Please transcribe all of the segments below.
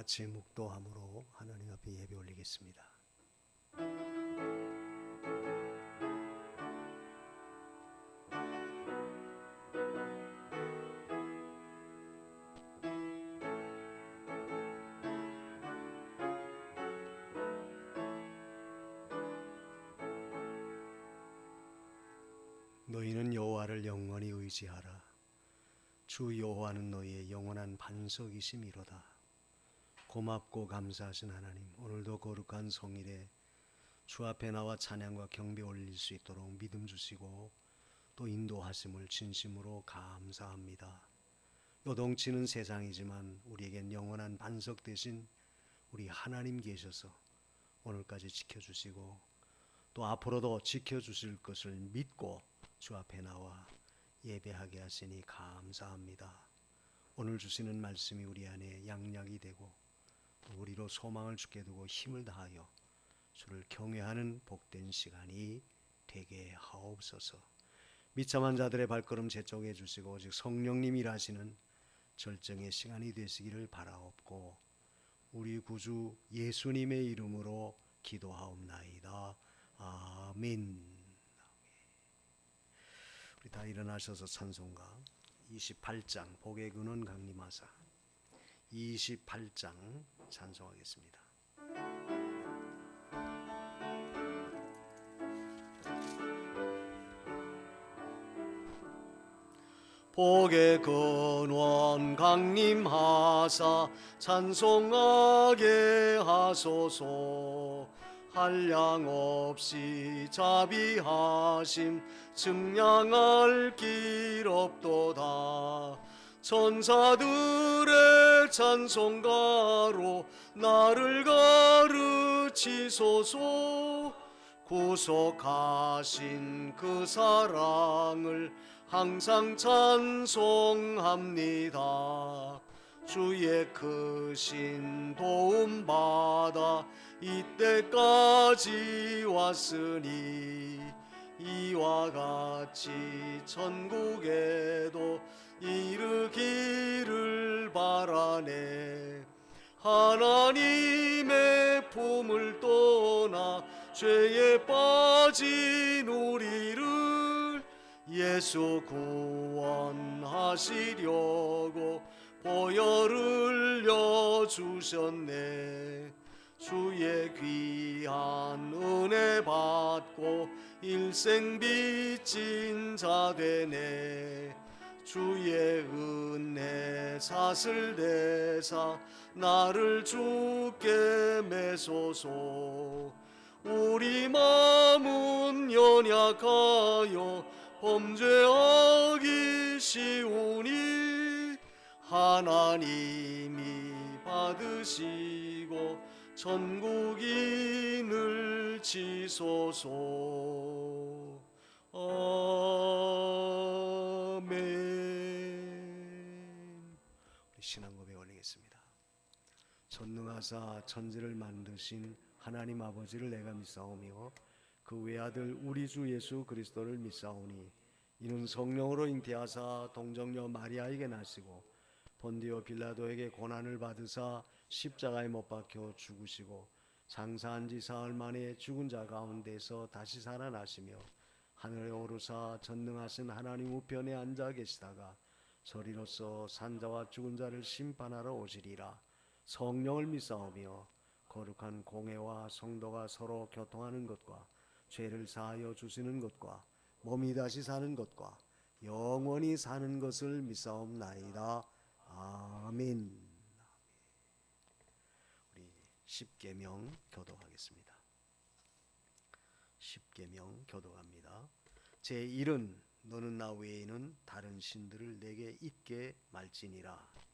같이 묵도함으로 하나님 앞에 예배 올리겠습니다. 너희는 여호와를 영원히 의지하라. 주 여호와는 너희의 영원한 반석이심이로다. 고맙고 감사하신 하나님, 오늘도 거룩한 성일에 주 앞에 나와 찬양과 경배 올릴 수 있도록 믿음 주시고 또 인도하심을 진심으로 감사합니다. 요동치는 세상이지만 우리에겐 영원한 반석 되신 우리 하나님 계셔서 오늘까지 지켜주시고 또 앞으로도 지켜주실 것을 믿고 주 앞에 나와 예배하게 하시니 감사합니다. 오늘 주시는 말씀이 우리 안에 양약이 되고 우리로 소망을 주게 두고 힘을 다하여 주를 경외하는 복된 시간이 되게 하옵소서. 비참한 자들의 발걸음 재촉해 주시고 오직 성령님 일하시는 절정의 시간이 되시기를 바라옵고 우리 구주 예수님의 이름으로 기도하옵나이다. 아멘. 우리 다 일어나셔서 찬송가 28장 복의 근원 강림하사 28장 찬송하겠습니다. 복의 근원 강림하사 찬송하게 하소서. 한량없이 자비하심 증량할 길 없도다. 천사들의 찬송가로 나를 가르치소서. 구속하신 그 사랑을 항상 찬송합니다. 주의 크신 도움 받아 이때까지 왔으니 이와 같이 천국에도 이르기를 바라네. 하나님의 품을 떠나 죄에 빠진 우리를 예수 구원하시려고 보혈을 흘려주셨네. 주의 귀한 은혜 받고 일생 빚진 자 되네. 주의 은혜 사슬 대사 나를 주께 매소서. 우리 마음은 연약하여 범죄하기 쉬우니 하나님이 받으시고 천국인을 치소서. 아멘. 우리 신앙 고백 올리겠습니다. 전능하사 천지를 만드신 하나님 아버지를 내가 믿사오며 그 외아들 우리 주 예수 그리스도를 믿사오니 이는 성령으로 잉태하사 동정녀 마리아에게 나시고 본디오 빌라도에게 고난을 받으사 십자가에 못 박혀 죽으시고 장사한 지 사흘 만에 죽은 자 가운데서 다시 살아나시며 하늘에 오르사 전능하신 하나님 우편에 앉아 계시다가 저리로서 산자와 죽은 자를 심판하러 오시리라. 성령을 믿사오며 거룩한 공회와 성도가 서로 교통하는 것과 죄를 사하여 주시는 것과 몸이 다시 사는 것과 영원히 사는 것을 믿사옵나이다. 아멘. 우리 십계명 교독하겠습니다. 십계명 교독합니다. 제1은 너는 나 외에는 다른 신들을 내게 있게 말지니라.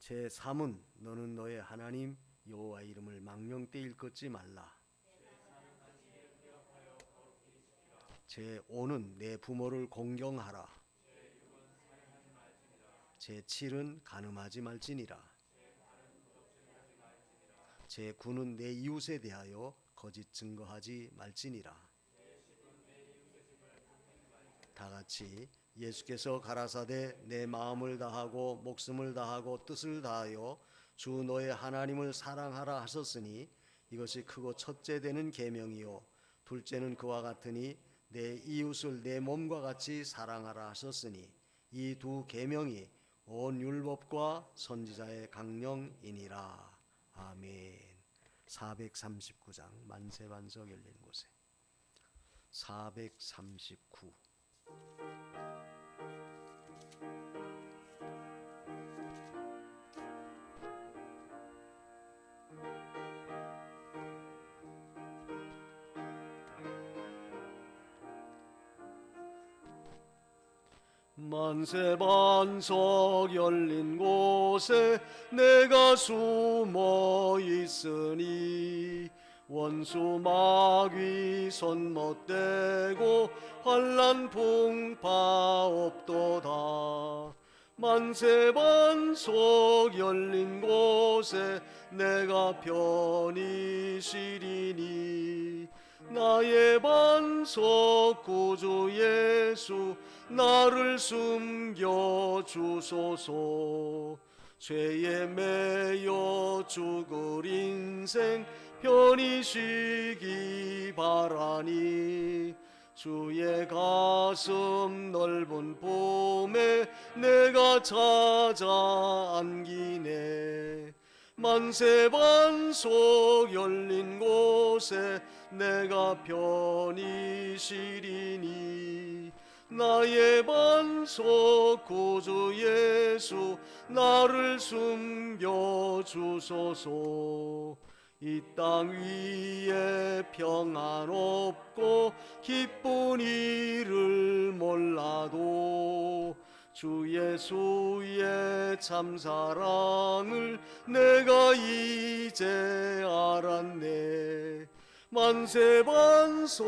제3은 너는 너의 하나님 여호와 이름을 망령되 일컫지 말라. 제5는 내 부모를 공경하라. 제7은 간음하지 말지니라. 제 구는 내 이웃에 대하여 거짓 증거하지 말지니라. 다 같이 예수께서 가라사대 내 마음을 다하고 목숨을 다하고 뜻을 다하여 주 너의 하나님을 사랑하라 하셨으니 이것이 크고 첫째 되는 계명이요 둘째는 그와 같으니 내 이웃을 내 몸과 같이 사랑하라 하셨으니 이 두 계명이 온 율법과 선지자의 강령이니라. 아멘. 439장 만세반석 열린 곳에 439 만세반석 열린 곳에 내가 숨어 있으니 원수 마귀 손 못대고 환난 풍파 없도다. 만세반석 열린 곳에 내가 편히 쉬리니 나의 반석 구주 예수 나를 숨겨 주소서. 죄에 매여 죽을 인생 편히 쉬기 바라니 주의 가슴 넓은 봄에 내가 찾아 안기네. 만세반석 열린 곳에 내가 편히 쉬리니 나의 반석 구주 예수 나를 숨겨 주소서. 이 땅 위에 평안 없고 기쁜 일을 몰라도 주 예수의 참 사랑을 내가 이제 알았네. 만세반석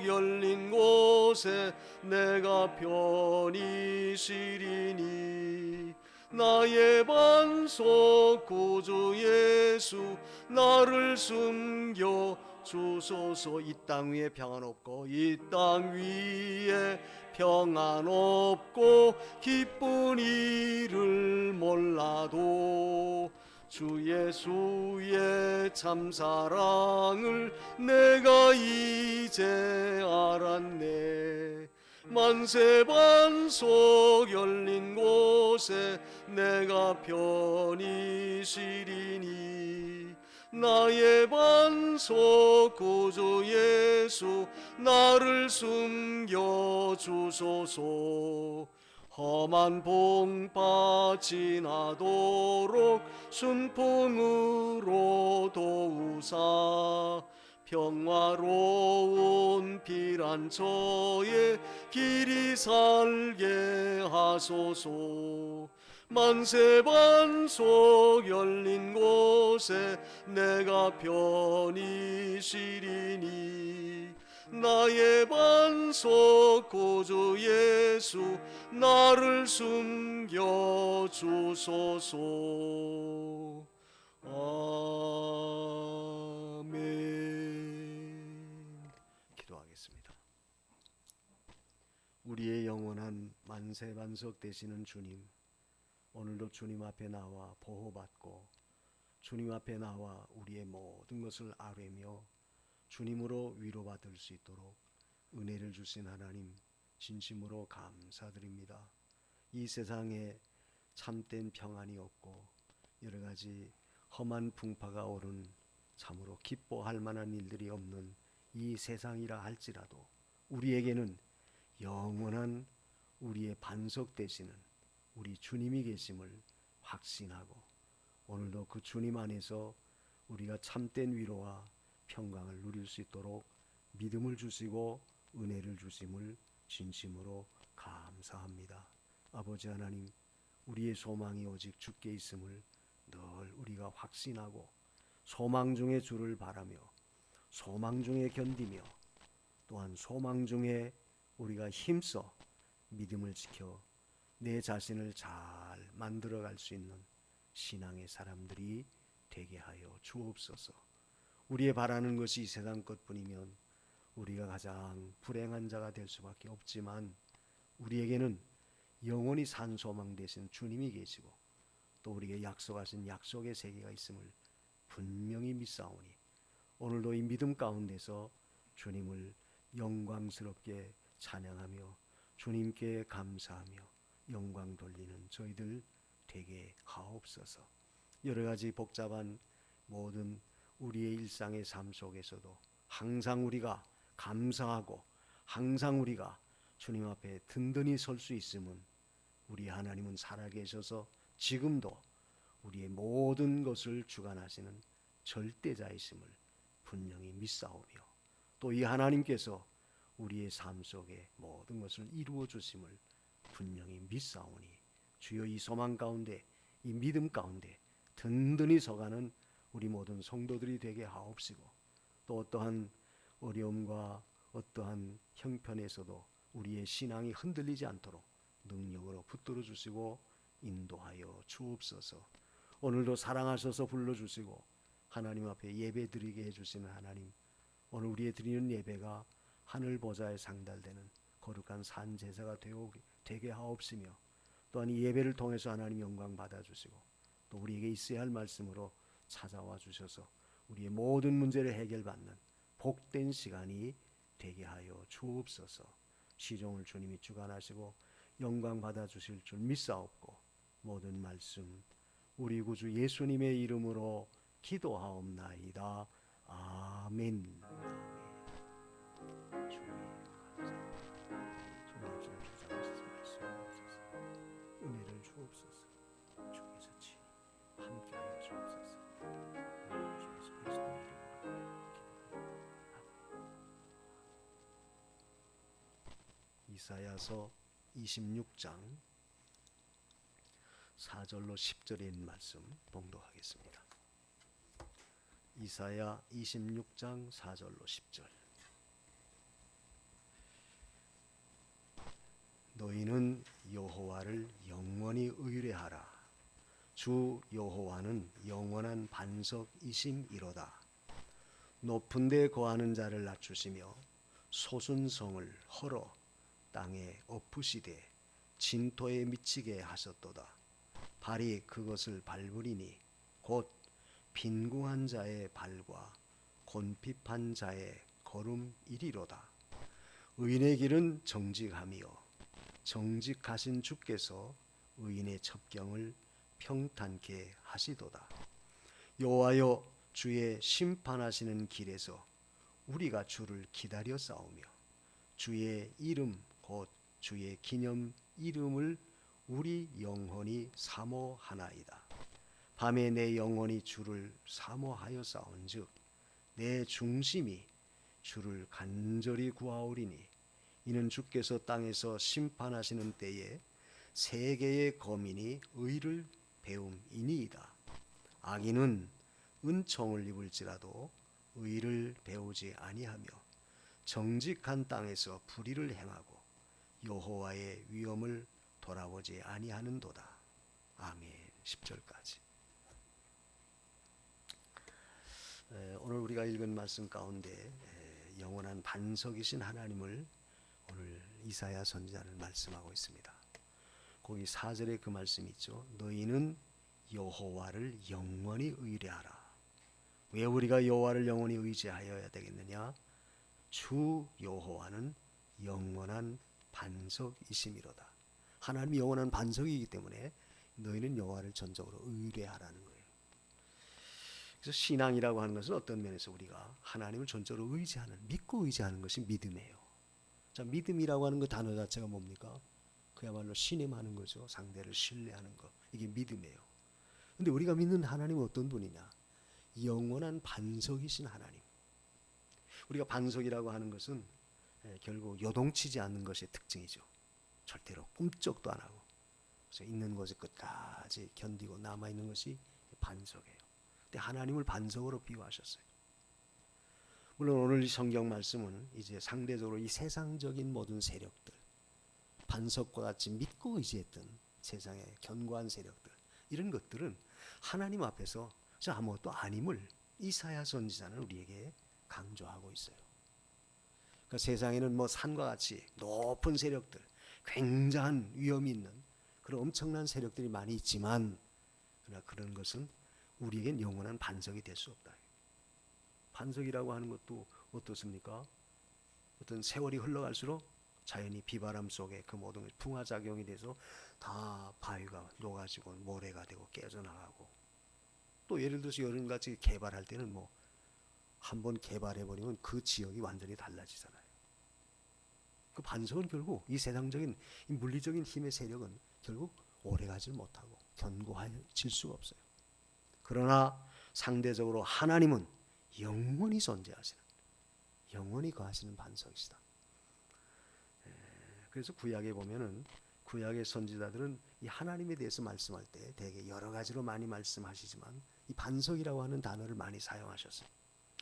열린 곳에 내가 편히 쉬리니 나의 반석 구주 예수 나를 숨겨 주소서. 이 땅 위에 평안 없고 이 땅 위에 평안 없고 기쁜 일을 몰라도 주 예수의 참 사랑을 내가 이제 알았네. 만세반석 열린 곳에 내가 편히 쉬리니 나의 반석 구주 예수 나를 숨겨 주소서. 험한 풍파 지나도록 순풍으로 도우사 평화로운 피란처에 길이 살게 하소서. 만세반석 열린 곳에 내가 편히 쉬리니 나의 반석 구주 예수 나를 숨겨 주소서. 아멘. 기도하겠습니다. 우리의 영원한 만세반석 되시는 주님, 오늘도 주님 앞에 나와 보호받고 주님 앞에 나와 우리의 모든 것을 아뢰며 주님으로 위로받을 수 있도록 은혜를 주신 하나님 진심으로 감사드립니다. 이 세상에 참된 평안이 없고 여러 가지 험한 풍파가 오른 참으로 기뻐할 만한 일들이 없는 이 세상이라 할지라도 우리에게는 영원한 우리의 반석 되시는 우리 주님이 계심을 확신하고 오늘도 그 주님 안에서 우리가 참된 위로와 평강을 누릴 수 있도록 믿음을 주시고 은혜를 주심을 진심으로 감사합니다. 아버지 하나님, 우리의 소망이 오직 주께 있음을 늘 우리가 확신하고 소망 중에 주를 바라며 소망 중에 견디며 또한 소망 중에 우리가 힘써 믿음을 지켜 내 자신을 잘 만들어갈 수 있는 신앙의 사람들이 되게 하여 주옵소서. 우리의 바라는 것이 이 세상 것뿐이면 우리가 가장 불행한 자가 될 수밖에 없지만 우리에게는 영원히 산 소망 되신 주님이 계시고 또 우리에게 약속하신 약속의 세계가 있음을 분명히 믿사오니 오늘도 이 믿음 가운데서 주님을 영광스럽게 찬양하며 주님께 감사하며 영광 돌리는 저희들 되게 하옵소서. 여러 가지 복잡한 모든 우리의 일상의 삶 속에서도 항상 우리가 감사하고 항상 우리가 주님 앞에 든든히 설 수 있음은 우리 하나님은 살아계셔서 지금도 우리의 모든 것을 주관하시는 절대자이심을 분명히 믿사오며 또 이 하나님께서 우리의 삶 속에 모든 것을 이루어 주심을 분명히 믿사오니 주여 이 소망 가운데 이 믿음 가운데 든든히 서가는 우리 모든 성도들이 되게 하옵시고 또 어떠한 어려움과 어떠한 형편에서도 우리의 신앙이 흔들리지 않도록 능력으로 붙들어 주시고 인도하여 주옵소서. 오늘도 사랑하셔서 불러주시고 하나님 앞에 예배 드리게 해주시는 하나님, 오늘 우리의 드리는 예배가 하늘 보좌에 상달되는 거룩한 산 제사가 되게 하옵시며 또한 이 예배를 통해서 하나님 영광 받아주시고 또 우리에게 있어야 할 말씀으로 찾아와 주셔서 우리의 모든 문제를 해결받는 복된 시간이 되게 하여 주옵소서. 시종을 주님이 주관하시고 영광 받아주실 줄 믿사옵고 모든 말씀 우리 구주 예수님의 이름으로 기도하옵나이다. 아멘. 은혜를 주옵소서. 주께서 친히 함께하여 주옵소서. 주 예수 그리스도의 이름으로 기도합니다. 이사야서 26장 4절로 10절에 있는 말씀 봉독하겠습니다. 이사야 26장 4절로 10절. 너희는 여호와를 영원히 의뢰하라. 주 여호와는 영원한 반석이심이로다. 높은 데 거하는 자를 낮추시며 솟은 성을 헐어 땅에 엎으시되 진토에 미치게 하셨도다. 발이 그것을 밟으리니 곧 빈궁한 자의 발과 곤핍한 자의 걸음이리로다. 의인의 길은 정직하며 정직하신 주께서 의인의 첩경을 평탄케 하시도다. 여호와여, 주의 심판하시는 길에서 우리가 주를 기다려 싸우며 주의 이름 곧 주의 기념 이름을 우리 영혼이 사모하나이다. 밤에 내 영혼이 주를 사모하여 싸운즉 내 중심이 주를 간절히 구하오리니 이는 주께서 땅에서 심판하시는 때에 세계의 거민이 의를 배움이니이다. 악인은 은총을 입을지라도 의를 배우지 아니하며 정직한 땅에서 불의를 행하고 여호와의 위엄을 돌아보지 아니하는도다. 아멘. 10절까지. 오늘 우리가 읽은 말씀 가운데 영원한 반석이신 하나님을 오늘 이사야 선지자는 말씀하고 있습니다. 거기 4절에 그 말씀이 있죠. 너희는 여호와를 영원히 의뢰하라. 왜 우리가 여호와를 영원히 의지하여야 되겠느냐? 주 여호와는 영원한 반석이심이로다. 하나님이 영원한 반석이기 때문에 너희는 여호와를 전적으로 의뢰하라는 거예요. 그래서 신앙이라고 하는 것은 어떤 면에서 우리가 하나님을 전적으로 의지하는, 믿고 의지하는 것이 믿음이에요. 자, 믿음이라고 하는 그 단어 자체가 뭡니까? 그야말로 신임하는 거죠. 상대를 신뢰하는 것. 이게 믿음이에요. 근데 우리가 믿는 하나님은 어떤 분이냐? 영원한 반석이신 하나님. 우리가 반석이라고 하는 것은 결국 요동치지 않는 것의 특징이죠. 절대로 꿈쩍도 안 하고 그래서 있는 곳에 끝까지 견디고 남아있는 것이 반석이에요. 근데 하나님을 반석으로 비유하셨어요. 물론 오늘 이 성경 말씀은 이제 상대적으로 이 세상적인 모든 세력들, 반석과 같이 믿고 의지했던 세상의 견고한 세력들, 이런 것들은 하나님 앞에서 저 아무것도 아님을 이사야 선지자는 우리에게 강조하고 있어요. 그러니까 세상에는 뭐 산과 같이 높은 세력들, 굉장한 위험이 있는 그런 엄청난 세력들이 많이 있지만, 그러나 그런 것은 우리에겐 영원한 반석이 될 수 없다. 반석이라고 하는 것도 어떻습니까? 어떤 세월이 흘러갈수록 자연히 비바람 속에 그 모든 풍화작용이 돼서 다 바위가 녹아지고 모래가 되고 깨져나가고, 또 예를 들어서 여름같이 개발할 때는 뭐 한번 개발해버리면 그 지역이 완전히 달라지잖아요. 그 반석은 결국 이 세상적인 이 물리적인 힘의 세력은 결국 오래가지 못하고 견고해질 수가 없어요. 그러나 상대적으로 하나님은 영원히 존재하시는, 영원히 거하시는 반석이시다. 그래서 구약에 보면은 구약의 선지자들은 이 하나님에 대해서 말씀할 때 되게 여러 가지로 많이 말씀하시지만 이 반석이라고 하는 단어를 많이 사용하셨어요.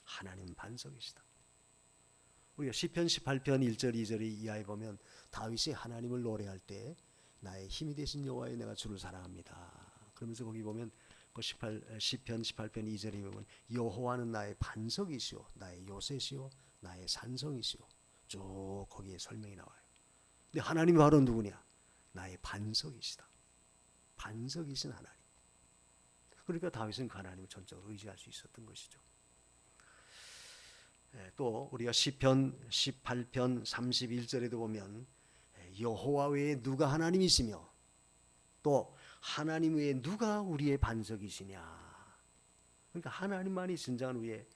하나님은 반석이시다. 우리가 시편 18편 1절 2절의 이하에 보면 다윗이 하나님을 노래할 때 나의 힘이 되신 여호와여 내가 주를 사랑합니다. 그러면서 거기 보면 그 시편 18편 2절에 보면 여호와는 나의 반석이시오 나의 요새시오 나의 산성이시오. 쭉 거기에 설명이 나와요. 근데 하나님이 바로 누구냐? 나의 반석이시다. 반석이신 하나님. 그러니까 다윗은 그 하나님을 전적으로 의지할 수 있었던 것이죠. 또 우리가 시편 18편 31절에도 보면 여호와 외에 누가 하나님이시며 또 하나님 외에 누가 우리의 반석이시냐. 그러니까 하나님만이 진정한 우리의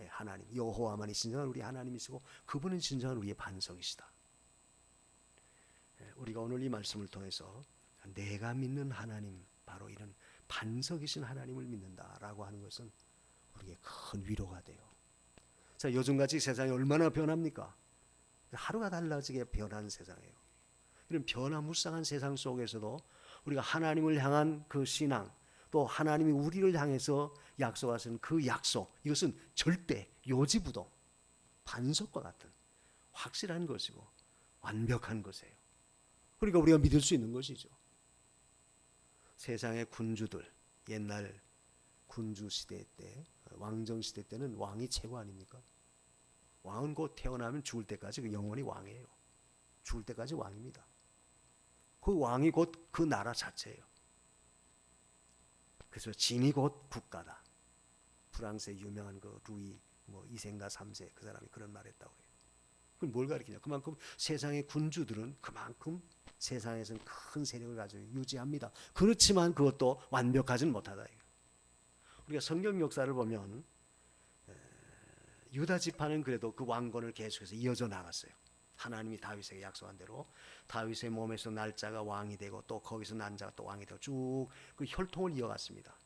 하나님, 여호와만이 진정한 우리 하나님이시고 그분은 진정한 우리의 반석이시다. 우리가 오늘 이 말씀을 통해서 내가 믿는 하나님, 바로 이런 반석이신 하나님을 믿는다라고 하는 것은 우리에게 큰 위로가 돼요. 자, 요즘같이 세상이 얼마나 변합니까? 하루가 달라지게 변하는 세상이에요. 이런 변화무쌍한 세상 속에서도 우리가 하나님을 향한 그 신앙, 또 하나님이 우리를 향해서 약속하신 그 약속, 이것은 절대 요지부동 반석과 같은 확실한 것이고 완벽한 것이에요. 그러니까 우리가 믿을 수 있는 것이죠. 세상의 군주들, 옛날 군주 시대 때, 왕정 시대 때는 왕이 최고 아닙니까? 왕은 곧 태어나면 죽을 때까지 그 영원히 왕이에요. 죽을 때까지 왕입니다. 그 왕이 곧 그 나라 자체예요. 그래서 진이 곧 국가다. 프랑스의 유명한 그 루이 뭐 2세인가 3세 그 사람이 그런 말 했다고 해요. 그럼 뭘 가리키냐? 그만큼 세상의 군주들은 그만큼 세상에서는 큰 세력을 가지고 유지합니다. 그렇지만 그것도 완벽하지는 못하다. 우리가 성경 역사를 보면 유다 지파는 그래도 그 왕권을 계속해서 이어져 나갔어요. 하나님이 다윗에게 약속한 대로 다윗의 몸에서 날 자가 왕이 되고 또 거기서 난 자가 또 왕이 되고 쭉 그 혈통을 이어갔습니다.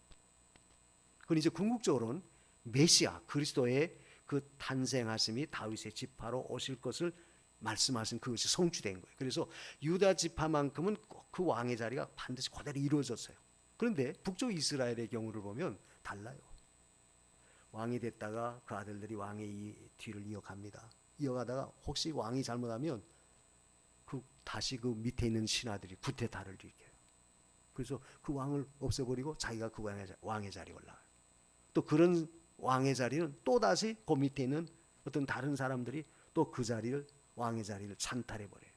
그건 이제 궁극적으로는 메시아 그리스도의 그 탄생하심이 다윗의 지파로 오실 것을 말씀하신 그것이 성취된 거예요. 그래서 유다 지파만큼은 꼭 그 왕의 자리가 반드시 그대로 이루어졌어요. 그런데 북쪽 이스라엘의 경우를 보면 달라요. 왕이 됐다가 그 아들들이 왕의 이 뒤를 이어갑니다. 이어가다가 혹시 왕이 잘못하면 다시 그 밑에 있는 신하들이 구태타를 일으켜요. 그래서 그 왕을 없애버리고 자기가 그 왕의 자리에 올라가요. 또 그런 왕의 자리는 또 다시 그 밑에 있는 어떤 다른 사람들이 또 그 자리를 왕의 자리를 찬탈해버려요.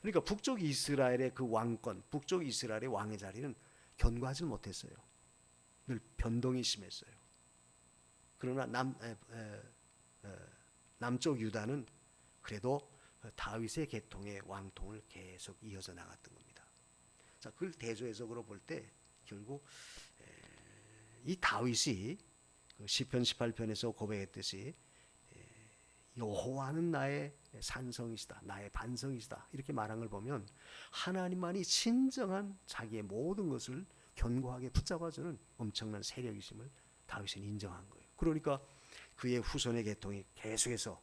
그러니까 북쪽 이스라엘의 그 왕권, 북쪽 이스라엘의 왕의 자리는 견고하지 못했어요. 늘 변동이 심했어요. 그러나 남쪽 유다는 그래도 다윗의 계통의 왕통을 계속 이어져 나갔던 겁니다. 자, 그걸 대조해석으로 볼 때 결국 이 다윗이 시편 18편에서 고백했듯이 여호와는 나의 산성이시다, 나의 반성이시다 이렇게 말한 걸 보면 하나님만이 진정한 자기의 모든 것을 견고하게 붙잡아주는 엄청난 세력이심을 다윗은 인정한 거예요. 그러니까 그의 후손의 계통이 계속해서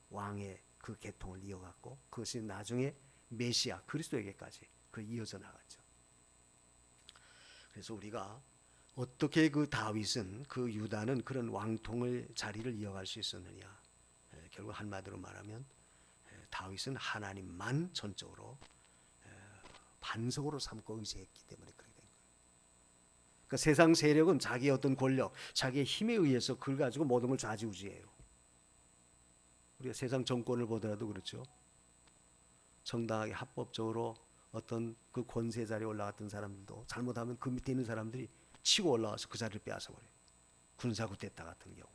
왕의 그 계통을 이어갔고 그것이 나중에 메시아 그리스도에게까지 그 이어져 나갔죠. 그래서 우리가 어떻게 그 다윗은 그 유다는 그런 왕통을 자리를 이어갈 수 있었느냐? 결국 한마디로 말하면 다윗은 하나님만 전적으로 반석으로 삼고 의지했기 때문에 그렇게 된 거예요. 그러니까 세상 세력은 자기의 어떤 권력, 자기의 힘에 의해서 그걸 가지고 모든 걸 좌지우지해요. 우리가 세상 정권을 보더라도 그렇죠. 정당하게 합법적으로 어떤 그 권세 자리에 올라갔던 사람들도 잘못하면 그 밑에 있는 사람들이 치고 올라와서 그 자리를 빼앗아버려요. 군사 쿠데타 같은 경우.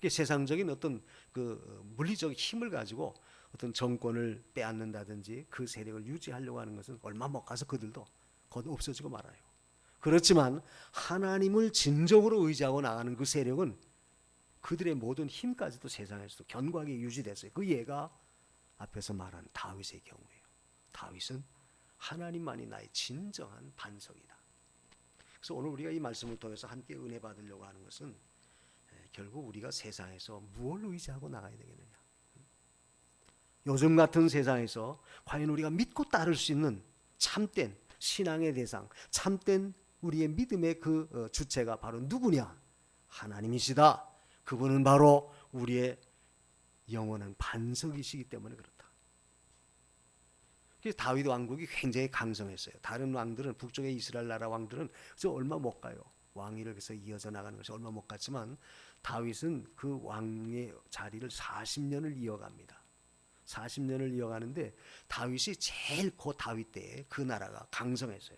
세상적인 어떤 그 물리적 힘을 가지고 어떤 정권을 빼앗는다든지 그 세력을 유지하려고 하는 것은 얼마 못 가서 그들도 곧 없어지고 말아요. 그렇지만 하나님을 진정으로 의지하고 나가는 그 세력은 그들의 모든 힘까지도 세상에서도 견고하게 유지됐어요. 그 예가 앞에서 말한 다윗의 경우예요. 다윗은 하나님만이 나의 진정한 반석이다. 그래서 오늘 우리가 이 말씀을 통해서 함께 은혜 받으려고 하는 것은 결국 우리가 세상에서 무엇을 의지하고 나가야 되겠느냐. 요즘 같은 세상에서 과연 우리가 믿고 따를 수 있는 참된 신앙의 대상, 참된 우리의 믿음의 그 주체가 바로 누구냐? 하나님이시다. 그분은 바로 우리의 영원한 반석이시기 때문에 그렇다. 그래서 다윗 왕국이 굉장히 강성했어요. 다른 왕들은, 북쪽의 이스라엘 나라 왕들은 그래서 얼마 못 가요. 왕위를 그래서 이어져 나가는 것이 얼마 못 갔지만 다윗은 그 왕의 자리를 40년을 이어갑니다. 40년을 이어가는데 다윗이 제일 고 다윗 때에 그 나라가 강성했어요.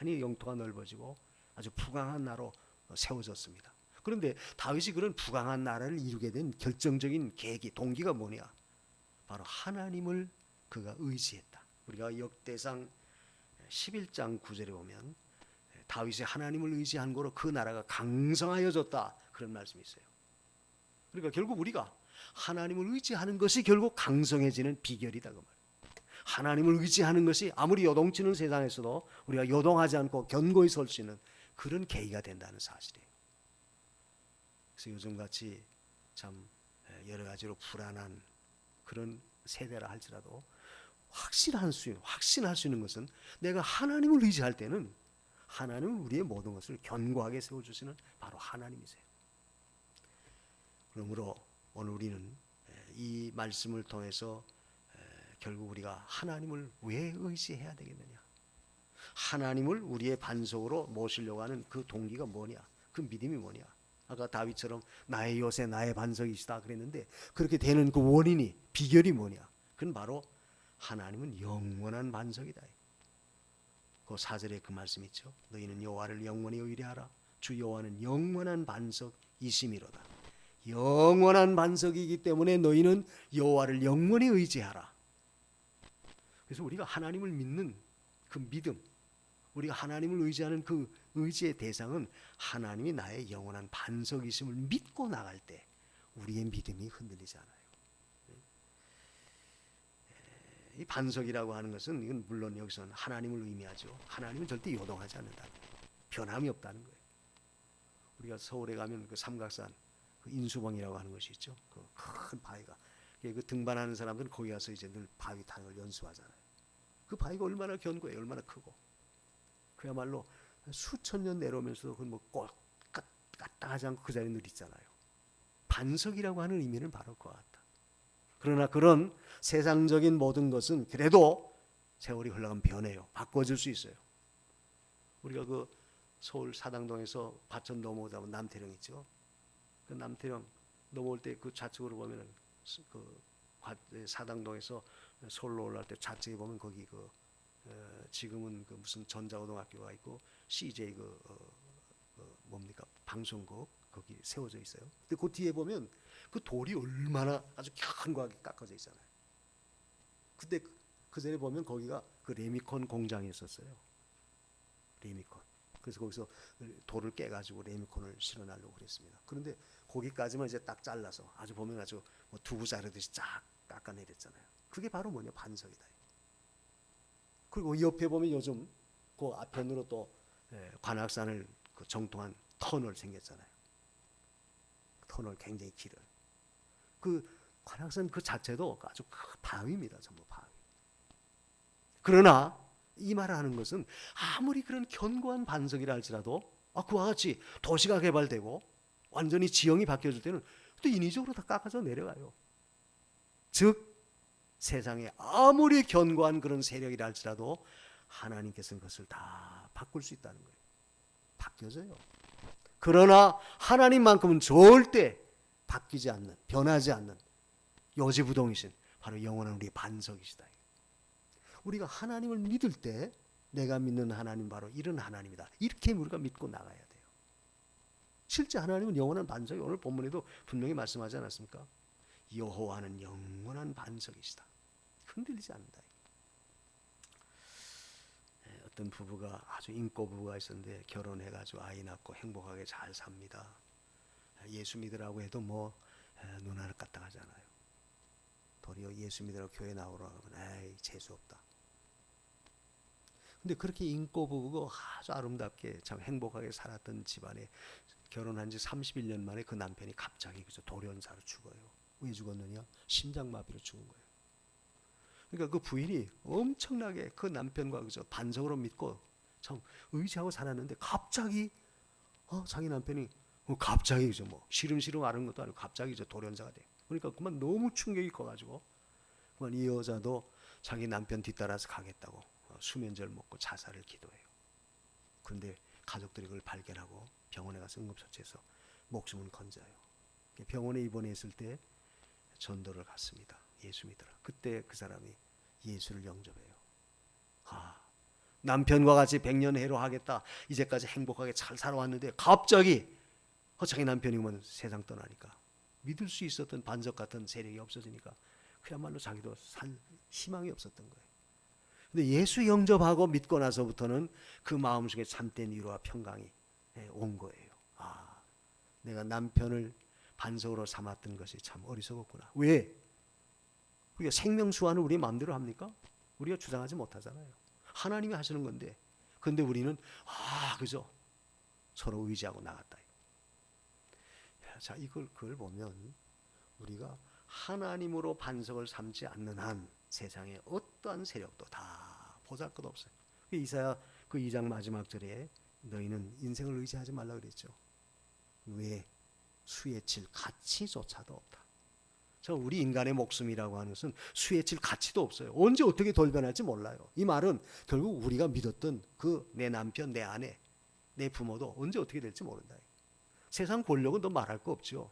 많이 영토가 넓어지고 아주 부강한 나라로 세워졌습니다. 그런데 다윗이 그런 부강한 나라를 이루게 된 결정적인 계기, 동기가 뭐냐? 바로 하나님을 그가 의지했다. 우리가 역대상 11장 9절에 보면 다윗이 하나님을 의지한 거로 그 나라가 강성하여졌다. 그런 말씀이 있어요. 그러니까 결국 우리가 하나님을 의지하는 것이 결국 강성해지는 비결이다 그 말. 하나님을 의지하는 것이 아무리 요동치는 세상에서도 우리가 요동하지 않고 견고히 설 수 있는 그런 계기가 된다는 사실이에요. 그래서 요즘같이 참 여러 가지로 불안한 그런 세대라 할지라도 확신할 수 있는 것은 내가 하나님을 의지할 때는 하나님은 우리의 모든 것을 견고하게 세워주시는 바로 하나님이세요. 그러므로 오늘 우리는 이 말씀을 통해서 결국 우리가 하나님을 왜 의지해야 되겠느냐? 하나님을 우리의 반석으로 모시려고 하는 그 동기가 뭐냐? 그 믿음이 뭐냐? 아까 다윗처럼 나의 요새 나의 반석이시다 그랬는데 그렇게 되는 그 원인이 비결이 뭐냐? 그건 바로 하나님은 영원한 반석이다. 그 4절에 그 말씀이 있죠. 너희는 여호와를 영원히 의뢰하라. 주 여호와는 영원한 반석이심이로다. 영원한 반석이기 때문에 너희는 여호와를 영원히 의지하라. 그래서 우리가 하나님을 믿는 그 믿음, 우리가 하나님을 의지하는 그 의지의 대상은 하나님이 나의 영원한 반석이심을 믿고 나갈 때 우리의 믿음이 흔들리지 않아요. 이 반석이라고 하는 것은 이건 물론 여기서는 하나님을 의미하죠. 하나님은 절대 요동하지 않는다. 변함이 없다는 거예요. 우리가 서울에 가면 그 삼각산 그 인수봉이라고 하는 것이 있죠. 그 큰 바위가. 그 등반하는 사람들은 거기 가서 이제 늘 바위 타는 걸 연수하잖아요. 그 바위가 얼마나 견고해요. 얼마나 크고. 그야말로 수천 년 내려오면서도 그 뭐 까딱하지 않고 그 자리에 늘 있잖아요. 반석이라고 하는 의미는 바로 그와 같다. 그러나 그런 세상적인 모든 것은 그래도 세월이 흘러가면 변해요. 바꿔줄 수 있어요. 우리가 그 서울 사당동에서 과천 넘어오다 보면 남태령 있죠. 그 남태령 넘어올 때 그 좌측으로 보면은 그 사당동에서 서울로 올라올 때 좌측에 보면 거기 그 지금은 그 무슨 전자고등학교가 있고 CJ 뭡니까 방송국 거기 세워져 있어요. 근데 그 뒤에 보면 그 돌이 얼마나 아주 견고하게 깎아져 있잖아요. 근데 그 전에 보면 거기가 그 레미콘 공장이었어요. 레미콘. 그래서 거기서 돌을 깨가지고 레미콘을 실어나려고 그랬습니다. 그런데 거기까지만 이제 딱 잘라서 아주 보면 아주 뭐 두부 자르듯이 쫙 깎아내렸잖아요. 그게 바로 뭐냐 반석이다. 그리고 옆에 보면 요즘 그 앞편으로 또 관악산을 그 정통한 터널 생겼잖아요. 터널 굉장히 길어요. 그 관악산 그 자체도 아주 큰 바위입니다. 전부 바위. 그러나 이 말을 하는 것은 아무리 그런 견고한 반석이라 할지라도 그와 같이 도시가 개발되고 완전히 지형이 바뀌어질 때는 또 인위적으로 다 깎아서 내려가요. 즉 세상에 아무리 견고한 그런 세력이라 할지라도 하나님께서는 그것을 다 바꿀 수 있다는 거예요. 바뀌어져요. 그러나 하나님만큼은 절대 바뀌지 않는, 변하지 않는 요지부동이신 바로 영원한 우리의 반석이시다. 우리가 하나님을 믿을 때 내가 믿는 하나님 바로 이런 하나님이다. 이렇게 우리가 믿고 나가야 돼요. 실제 하나님은 영원한 반석이 오늘 본문에도 분명히 말씀하지 않았습니까? 여호와는 영원한 반석이시다. 흔들리지 않는다. 어떤 부부가 아주 인고 부부가 있었는데 결혼해가지고 아이 낳고 행복하게 잘 삽니다. 예수 믿으라고 해도 뭐 눈 하나 까딱하지 않아요. 도리어 예수 믿으라고 교회 나오라고 하면 에이 재수없다. 근데 그렇게 인고 부부가 아주 아름답게 참 행복하게 살았던 집안에 결혼한 지 31년 만에 그 남편이 갑자기 그저 돌연사로 죽어요. 왜 죽었느냐? 심장마비로 죽은 거예요. 그러니까 그 부인이 엄청나게 그 남편과 그저 반석으로 믿고 참 의지하고 살았는데 갑자기 자기 남편이 갑자기 그저 뭐 시름시름 앓은 것도 아니고 갑자기 저 돌연사가 돼요. 그러니까 그만 너무 충격이 커가지고 그만 이 여자도 자기 남편 뒤따라서 가겠다고 수면제를 먹고 자살을 기도해요. 그런데 가족들이 그걸 발견하고 병원에 가서 응급처치해서 목숨은 건져요. 병원에 입원했을 때 전도를 갔습니다. 예수 믿으라. 그때 그 사람이 예수를 영접해요. 남편과 같이 100년 해로하겠다. 이제까지 행복하게 잘 살아왔는데 갑자기 자기 남편이 세상 떠나니까 믿을 수 있었던 반석 같은 세력이 없어지니까 그야말로 자기도 살 희망이 없었던 거예요. 근데 예수 영접하고 믿고 나서부터는 그 마음속에 참된 위로와 평강이 온 거예요. 내가 남편을 반석으로 삼았던 것이 참 어리석었구나. 왜? 우리가 생명수완을 우리 마음대로 합니까? 우리가 주장하지 못하잖아요. 하나님이 하시는 건데. 근데 우리는 그죠? 서로 의지하고 나갔다. 자, 그걸 보면 우리가 하나님으로 반석을 삼지 않는 한 세상의 어떠한 세력도 다 보잘것없어요. 이사야 그 2장 마지막 절에 너희는 인생을 의지하지 말라 그랬죠. 왜? 수에 칠 가치조차도 없다. 우리 인간의 목숨이라고 하는 것은 수에 칠 가치도 없어요. 언제 어떻게 돌변할지 몰라요. 이 말은 결국 우리가 믿었던 그 내 남편, 내 아내, 내 부모도 언제 어떻게 될지 모른다. 세상 권력은 더 말할 거 없죠.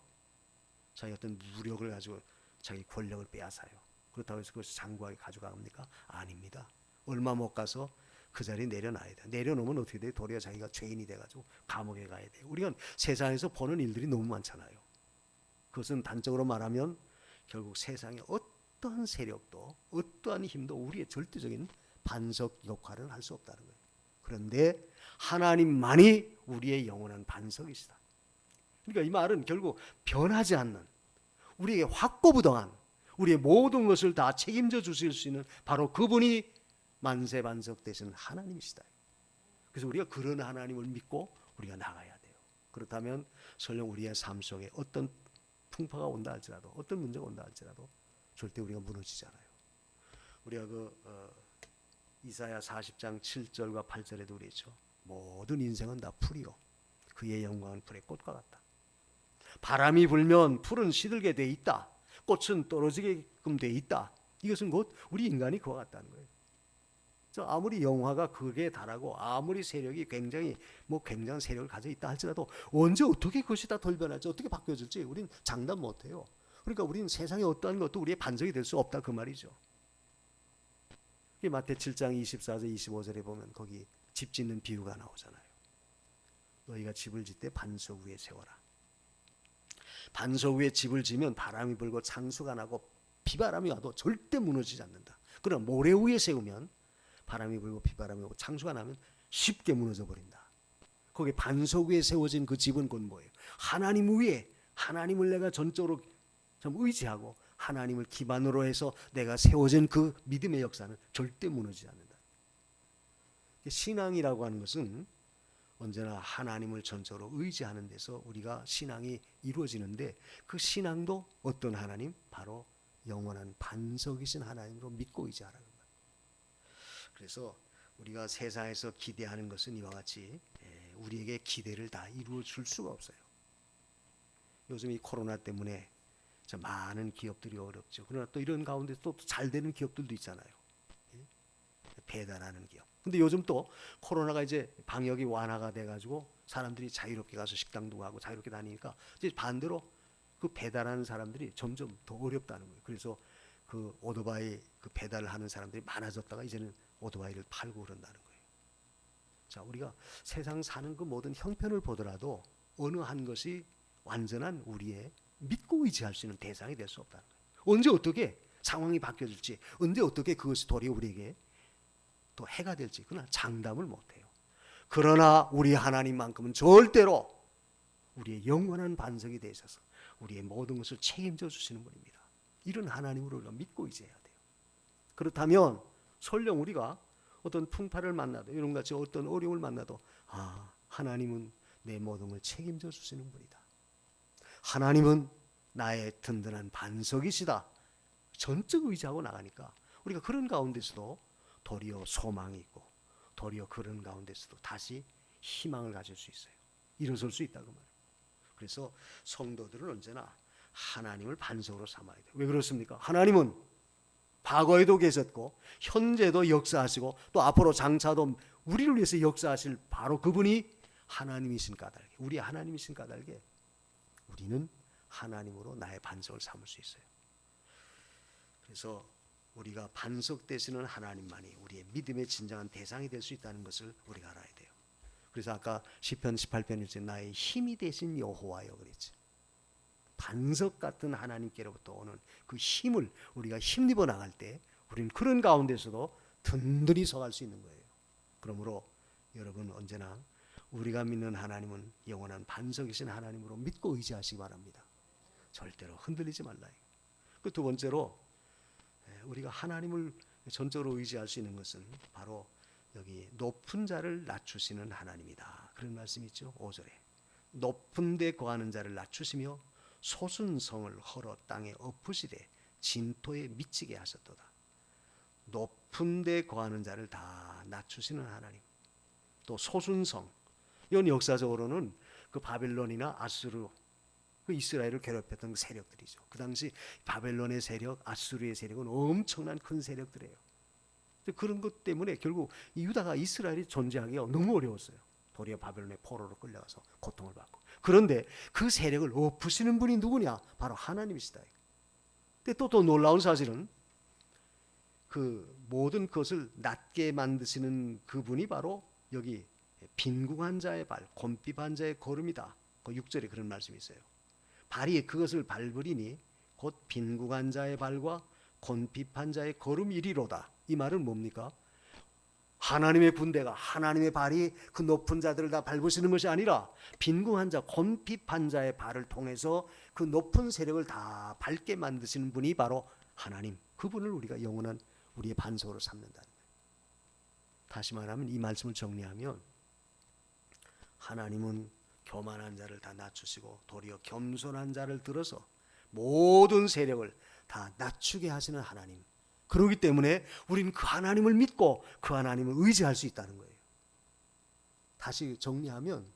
자기 어떤 무력을 가지고 자기 권력을 빼앗아요. 그렇다고 해서 그것을 장구하게 가져갑니까? 아닙니다. 얼마 못 가서 그 자리에 내려놔야 돼. 내려놓으면 어떻게 돼요? 도리어 자기가 죄인이 돼가지고 감옥에 가야 돼요. 우리가 세상에서 보는 일들이 너무 많잖아요. 그것은 단적으로 말하면 결국 세상의 어떠한 세력도 어떠한 힘도 우리의 절대적인 반석 역할을 할 수 없다는 거예요. 그런데 하나님만이 우리의 영원한 반석이시다. 그러니까 이 말은 결국 변하지 않는 우리에게 확고부동한 우리의 모든 것을 다 책임져 주실 수 있는 바로 그분이 만세 반석 되신 하나님이시다. 그래서 우리가 그런 하나님을 믿고 우리가 나가야 돼요. 그렇다면 설령 우리의 삶 속에 어떤 풍파가 온다 할지라도 어떤 문제가 온다 할지라도 절대 우리가 무너지지 않아요. 우리가 이사야 40장 7절과 8절에도 그랬죠. 모든 인생은 다 풀이요 그의 영광은 풀의 꽃과 같다. 바람이 불면 풀은 시들게 돼 있다. 꽃은 떨어지게끔 돼 있다. 이것은 곧 우리 인간이 그와 같다는 거예요. 아무리 영화가 극에 달하고 아무리 세력이 굉장히 굉장한 세력을 가져 있다 할지라도 언제 어떻게 그것이 다 돌변할지 어떻게 바뀌어질지 우리는 장담 못해요. 그러니까 우리는 세상에 어떠한 것도 우리의 반석이 될 수 없다 그 말이죠. 마태 7장 24절 25절에 보면 거기 집 짓는 비유가 나오잖아요. 너희가 집을 짓되 반석 위에 세워라. 반석 위에 집을 지면 바람이 불고 창수가 나고 비바람이 와도 절대 무너지지 않는다. 그러나 모래 위에 세우면 바람이 불고 비바람이 오고 창수가 나면 쉽게 무너져 버린다. 거기 반석 위에 세워진 그 집은 곧 뭐예요? 하나님 위에 하나님을 내가 전적으로 좀 의지하고 하나님을 기반으로 해서 내가 세워진 그 믿음의 역사는 절대 무너지지 않는다. 신앙이라고 하는 것은 언제나 하나님을 전적으로 의지하는 데서 우리가 신앙이 이루어지는데 그 신앙도 어떤 하나님? 바로 영원한 반석이신 하나님으로 믿고 의지하라는 거예요. 그래서 우리가 세상에서 기대하는 것은 이와 같이 우리에게 기대를 다 이루어 줄 수가 없어요. 요즘 이 코로나 때문에 많은 기업들이 어렵죠. 그러나 또 이런 가운데 또 잘 되는 기업들도 있잖아요. 배달하는 기업. 근데 요즘 또 코로나가 이제 방역이 완화가 돼가지고 사람들이 자유롭게 가서 식당도 가고 자유롭게 다니니까 이제 반대로 그 배달하는 사람들이 점점 더 어렵다는 거예요. 그래서 그 오토바이 그 배달을 하는 사람들이 많아졌다가 이제는 오토바이를 팔고 그런다는 거예요. 자, 우리가 세상 사는 그 모든 형편을 보더라도 어느 한 것이 완전한 우리의 믿고 의지할 수 있는 대상이 될 수 없다는 거예요. 언제 어떻게 상황이 바뀌어질지, 언제 어떻게 그것이 도리어 우리에게 또 해가 될지 그러나 장담을 못해요. 그러나 우리 하나님만큼은 절대로 우리의 영원한 반석이 되셔서 우리의 모든 것을 책임져 주시는 분입니다. 이런 하나님으로 우리가 믿고 의지해야 돼요. 그렇다면 설령 우리가 어떤 풍파를 만나도 이런 같이 어떤 어려움을 만나도 하나님은 내 모든 걸 책임져 주시는 분이다. 하나님은 나의 든든한 반석이시다. 전적 의지하고 나가니까 우리가 그런 가운데서도 도리어 소망이 있고 도리어 그런 가운데서도 다시 희망을 가질 수 있어요. 일어설 수 있다고 말해요. 그래서 성도들은 언제나 하나님을 반석으로 삼아야 돼요. 왜 그렇습니까? 하나님은 과거에도 계셨고 현재도 역사하시고 또 앞으로 장차도 우리를 위해서 역사하실 바로 그분이 하나님이신 까닭에, 우리 하나님이신 까닭에 우리는 하나님으로 나의 반석을 삼을 수 있어요. 그래서 우리가 반석 되시는 하나님만이 우리의 믿음의 진정한 대상이 될 수 있다는 것을 우리가 알아야 돼요. 그래서 아까 시편 18편 1절 나의 힘이 되신 여호와여 그랬지. 반석 같은 하나님께로부터 오는 그 힘을 우리가 힘입어 나갈 때 우리는 그런 가운데서도 든든히 서갈 수 있는 거예요. 그러므로 여러분 언제나 우리가 믿는 하나님은 영원한 반석이신 하나님으로 믿고 의지하시기 바랍니다. 절대로 흔들리지 말라요. 그 두 번째로 우리가 하나님을 전적으로 의지할 수 있는 것은 바로 여기 높은 자를 낮추시는 하나님이다. 그런 말씀이 있죠. 5절에 높은 데 거하는 자를 낮추시며 솟은 성을 헐어 땅에 엎으시되 진토에 미치게 하셨도다. 높은 데 거하는 자를 다 낮추시는 하나님. 또 솟은 성, 이건 역사적으로는 그 바벨론이나 아수르, 그 이스라엘을 괴롭혔던 그 세력들이죠. 그 당시 바벨론의 세력, 아수르의 세력은 엄청난 큰 세력들이에요. 그런 것 때문에 결국 유다가 이스라엘이 존재하기가 너무 어려웠어요. 도리어 바벨론의 포로로 끌려가서 고통을 받고. 그런데 그 세력을 엎으시는 분이 누구냐? 바로 하나님이시다. 근데 또 더 놀라운 사실은 그 모든 것을 낮게 만드시는 그분이 바로 여기 빈궁한 자의 발, 곤핍한 자의 걸음이다. 그 6절에 그런 말씀이 있어요. 발이 그것을 밟으리니 곧 빈궁한 자의 발과 곤핍한 자의 걸음이리로다. 이 말은 뭡니까? 하나님의 군대가 하나님의 발이 그 높은 자들을 다 밟으시는 것이 아니라 빈궁한 자, 곤핍한 자의 발을 통해서 그 높은 세력을 다 밟게 만드시는 분이 바로 하나님. 그분을 우리가 영원한 우리의 반석으로 삼는다는 거예요. 다시 말하면 이 말씀을 정리하면 하나님은 교만한 자를 다 낮추시고 도리어 겸손한 자를 들어서 모든 세력을 다 낮추게 하시는 하나님. 그렇기 때문에 우리는 그 하나님을 믿고 그 하나님을 의지할 수 있다는 거예요. 다시 정리하면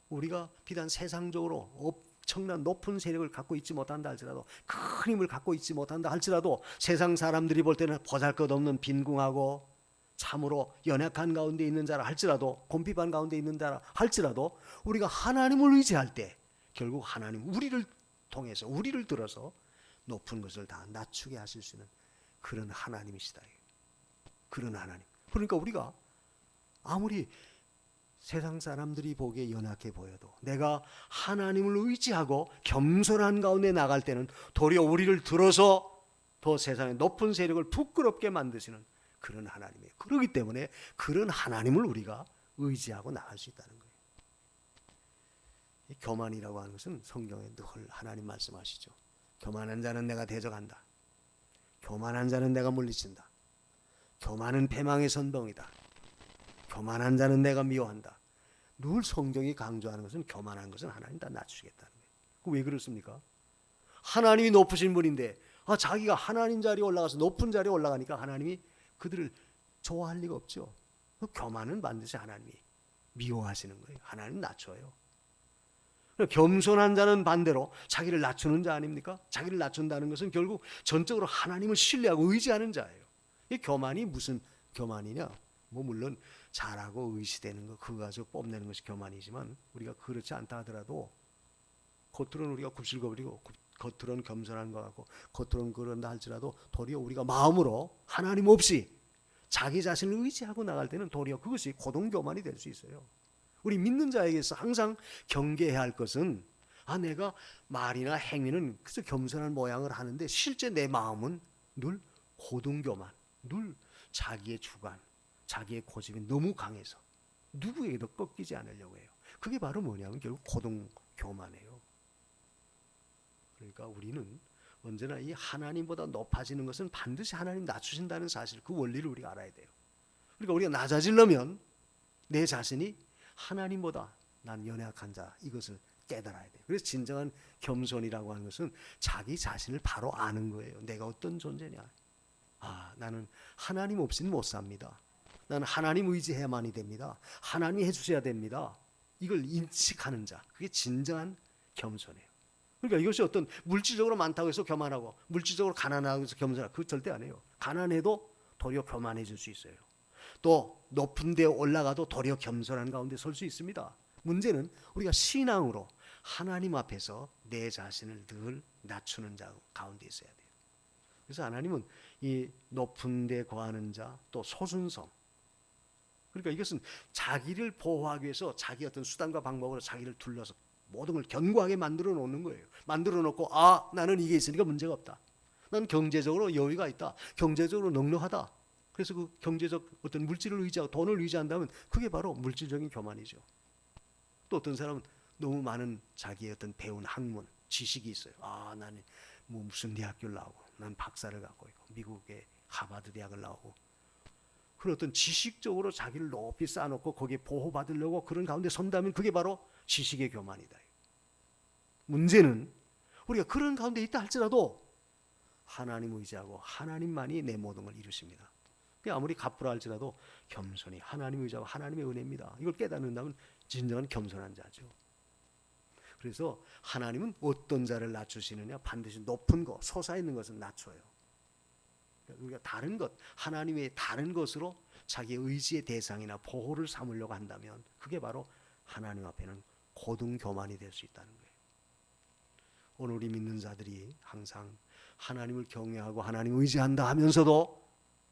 우리가 비단 세상적으로 엄청난 높은 세력을 갖고 있지 못한다 할지라도 큰 힘을 갖고 있지 못한다 할지라도 세상 사람들이 볼 때는 보잘것없는 빈궁하고 참으로 연약한 가운데 있는 자라 할지라도 곤핍한 가운데 있는 자라 할지라도 우리가 하나님을 의지할 때 결국 하나님 우리를 통해서 우리를 들어서 높은 것을 다 낮추게 하실 수 있는 그런 하나님이시다. 그런 하나님. 그러니까 우리가 아무리 세상 사람들이 보기에 연약해 보여도 내가 하나님을 의지하고 겸손한 가운데 나갈 때는 도리어 우리를 들어서 더 세상의 높은 세력을 부끄럽게 만드시는 그런 하나님이에요. 그렇기 때문에 그런 하나님을 우리가 의지하고 나갈 수 있다는 거예요. 이 교만이라고 하는 것은 성경에 늘 하나님 말씀하시죠. 교만한 자는 내가 대적한다. 교만한 자는 내가 물리친다. 교만은 패망의 선봉이다. 교만한 자는 내가 미워한다. 늘 성경이 강조하는 것은 교만한 것은 하나님 다 낮추겠다는 거예요. 왜 그렇습니까? 하나님이 높으신 분인데 자기가 하나님 자리에 올라가서 높은 자리에 올라가니까 하나님이 그들을 좋아할 리가 없죠. 교만은 반드시 하나님이 미워하시는 거예요. 하나님 낮춰요. 겸손한 자는 반대로 자기를 낮추는 자 아닙니까? 자기를 낮춘다는 것은 결국 전적으로 하나님을 신뢰하고 의지하는 자예요. 이 교만이 무슨 교만이냐? 뭐 물론 잘하고 의시되는 거 그거 가지고 뽐내는 것이 교만이지만 우리가 그렇지 않다 하더라도 겉으로는 우리가 굽실거리고 겉으로는 겸손한 것 같고 겉으로는 그런다 할지라도 도리어 우리가 마음으로 하나님 없이 자기 자신을 의지하고 나갈 때는 도리어 그것이 고동교만이 될 수 있어요. 우리 믿는 자에게서 항상 경계해야 할 것은 내가 말이나 행위는 그저 겸손한 모양을 하는데 실제 내 마음은 늘 고동교만, 늘 자기의 주관, 자기의 고집이 너무 강해서 누구에게도 꺾이지 않으려고 해요. 그게 바로 뭐냐면 결국 고동교만이에요. 그러니까 우리는 언제나 이 하나님보다 높아지는 것은 반드시 하나님 낮추신다는 사실, 그 원리를 우리가 알아야 돼요. 그러니까 우리가 낮아지려면 내 자신이 하나님보다 난 연약한 자, 이것을 깨달아야 돼요. 그래서 진정한 겸손이라고 하는 것은 자기 자신을 바로 아는 거예요. 내가 어떤 존재냐. 나는 하나님 없이는 못 삽니다. 나는 하나님 의지해야만이 됩니다. 하나님이 해주셔야 됩니다. 이걸 인식하는 자, 그게 진정한 겸손이에요. 그러니까 이것이 어떤 물질적으로 많다고 해서 교만하고 물질적으로 가난하고 해서 겸손하고 그거 절대 안 해요. 가난해도 도리어 교만해질 수 있어요. 또 높은 데 올라가도 도리어 겸손한 가운데 설 수 있습니다. 문제는 우리가 신앙으로 하나님 앞에서 내 자신을 늘 낮추는 자 가운데 있어야 돼요. 그래서 하나님은 이 높은 데 거하는 자, 또 소순성, 그러니까 이것은 자기를 보호하기 위해서 자기 어떤 수단과 방법으로 자기를 둘러서 모든 걸 견고하게 만들어 놓는 거예요. 만들어 놓고 나는 이게 있으니까 문제가 없다. 난 경제적으로 여유가 있다. 경제적으로 넉넉하다. 그래서 그 경제적 어떤 물질을 의지하고 돈을 의지한다면 그게 바로 물질적인 교만이죠. 또 어떤 사람은 너무 많은 자기의 어떤 배운 학문, 지식이 있어요. 나는 뭐 무슨 대학교를 나오고 난 박사를 갖고 있고 미국의 하버드 대학을 나오고 그런 어떤 지식적으로 자기를 높이 쌓아놓고 거기에 보호받으려고 그런 가운데 선다면 그게 바로 지식의 교만이다. 문제는 우리가 그런 가운데 있다 할지라도 하나님 의지하고 하나님만이 내 모든 걸 이루십니다. 아무리 갚으라 할지라도 겸손히 하나님 의지하고 하나님의 은혜입니다. 이걸 깨닫는다면 진정한 겸손한 자죠. 그래서 하나님은 어떤 자를 낮추시느냐? 반드시 높은 것, 솟아있는 것은 낮춰요. 우리가 다른 것, 하나님의 다른 것으로 자기의 의지의 대상이나 보호를 삼으려고 한다면 그게 바로 하나님 앞에는 고등교만이 될 수 있다는 거예요. 오늘 우리 믿는 자들이 항상 하나님을 경외하고 하나님을 의지한다 하면서도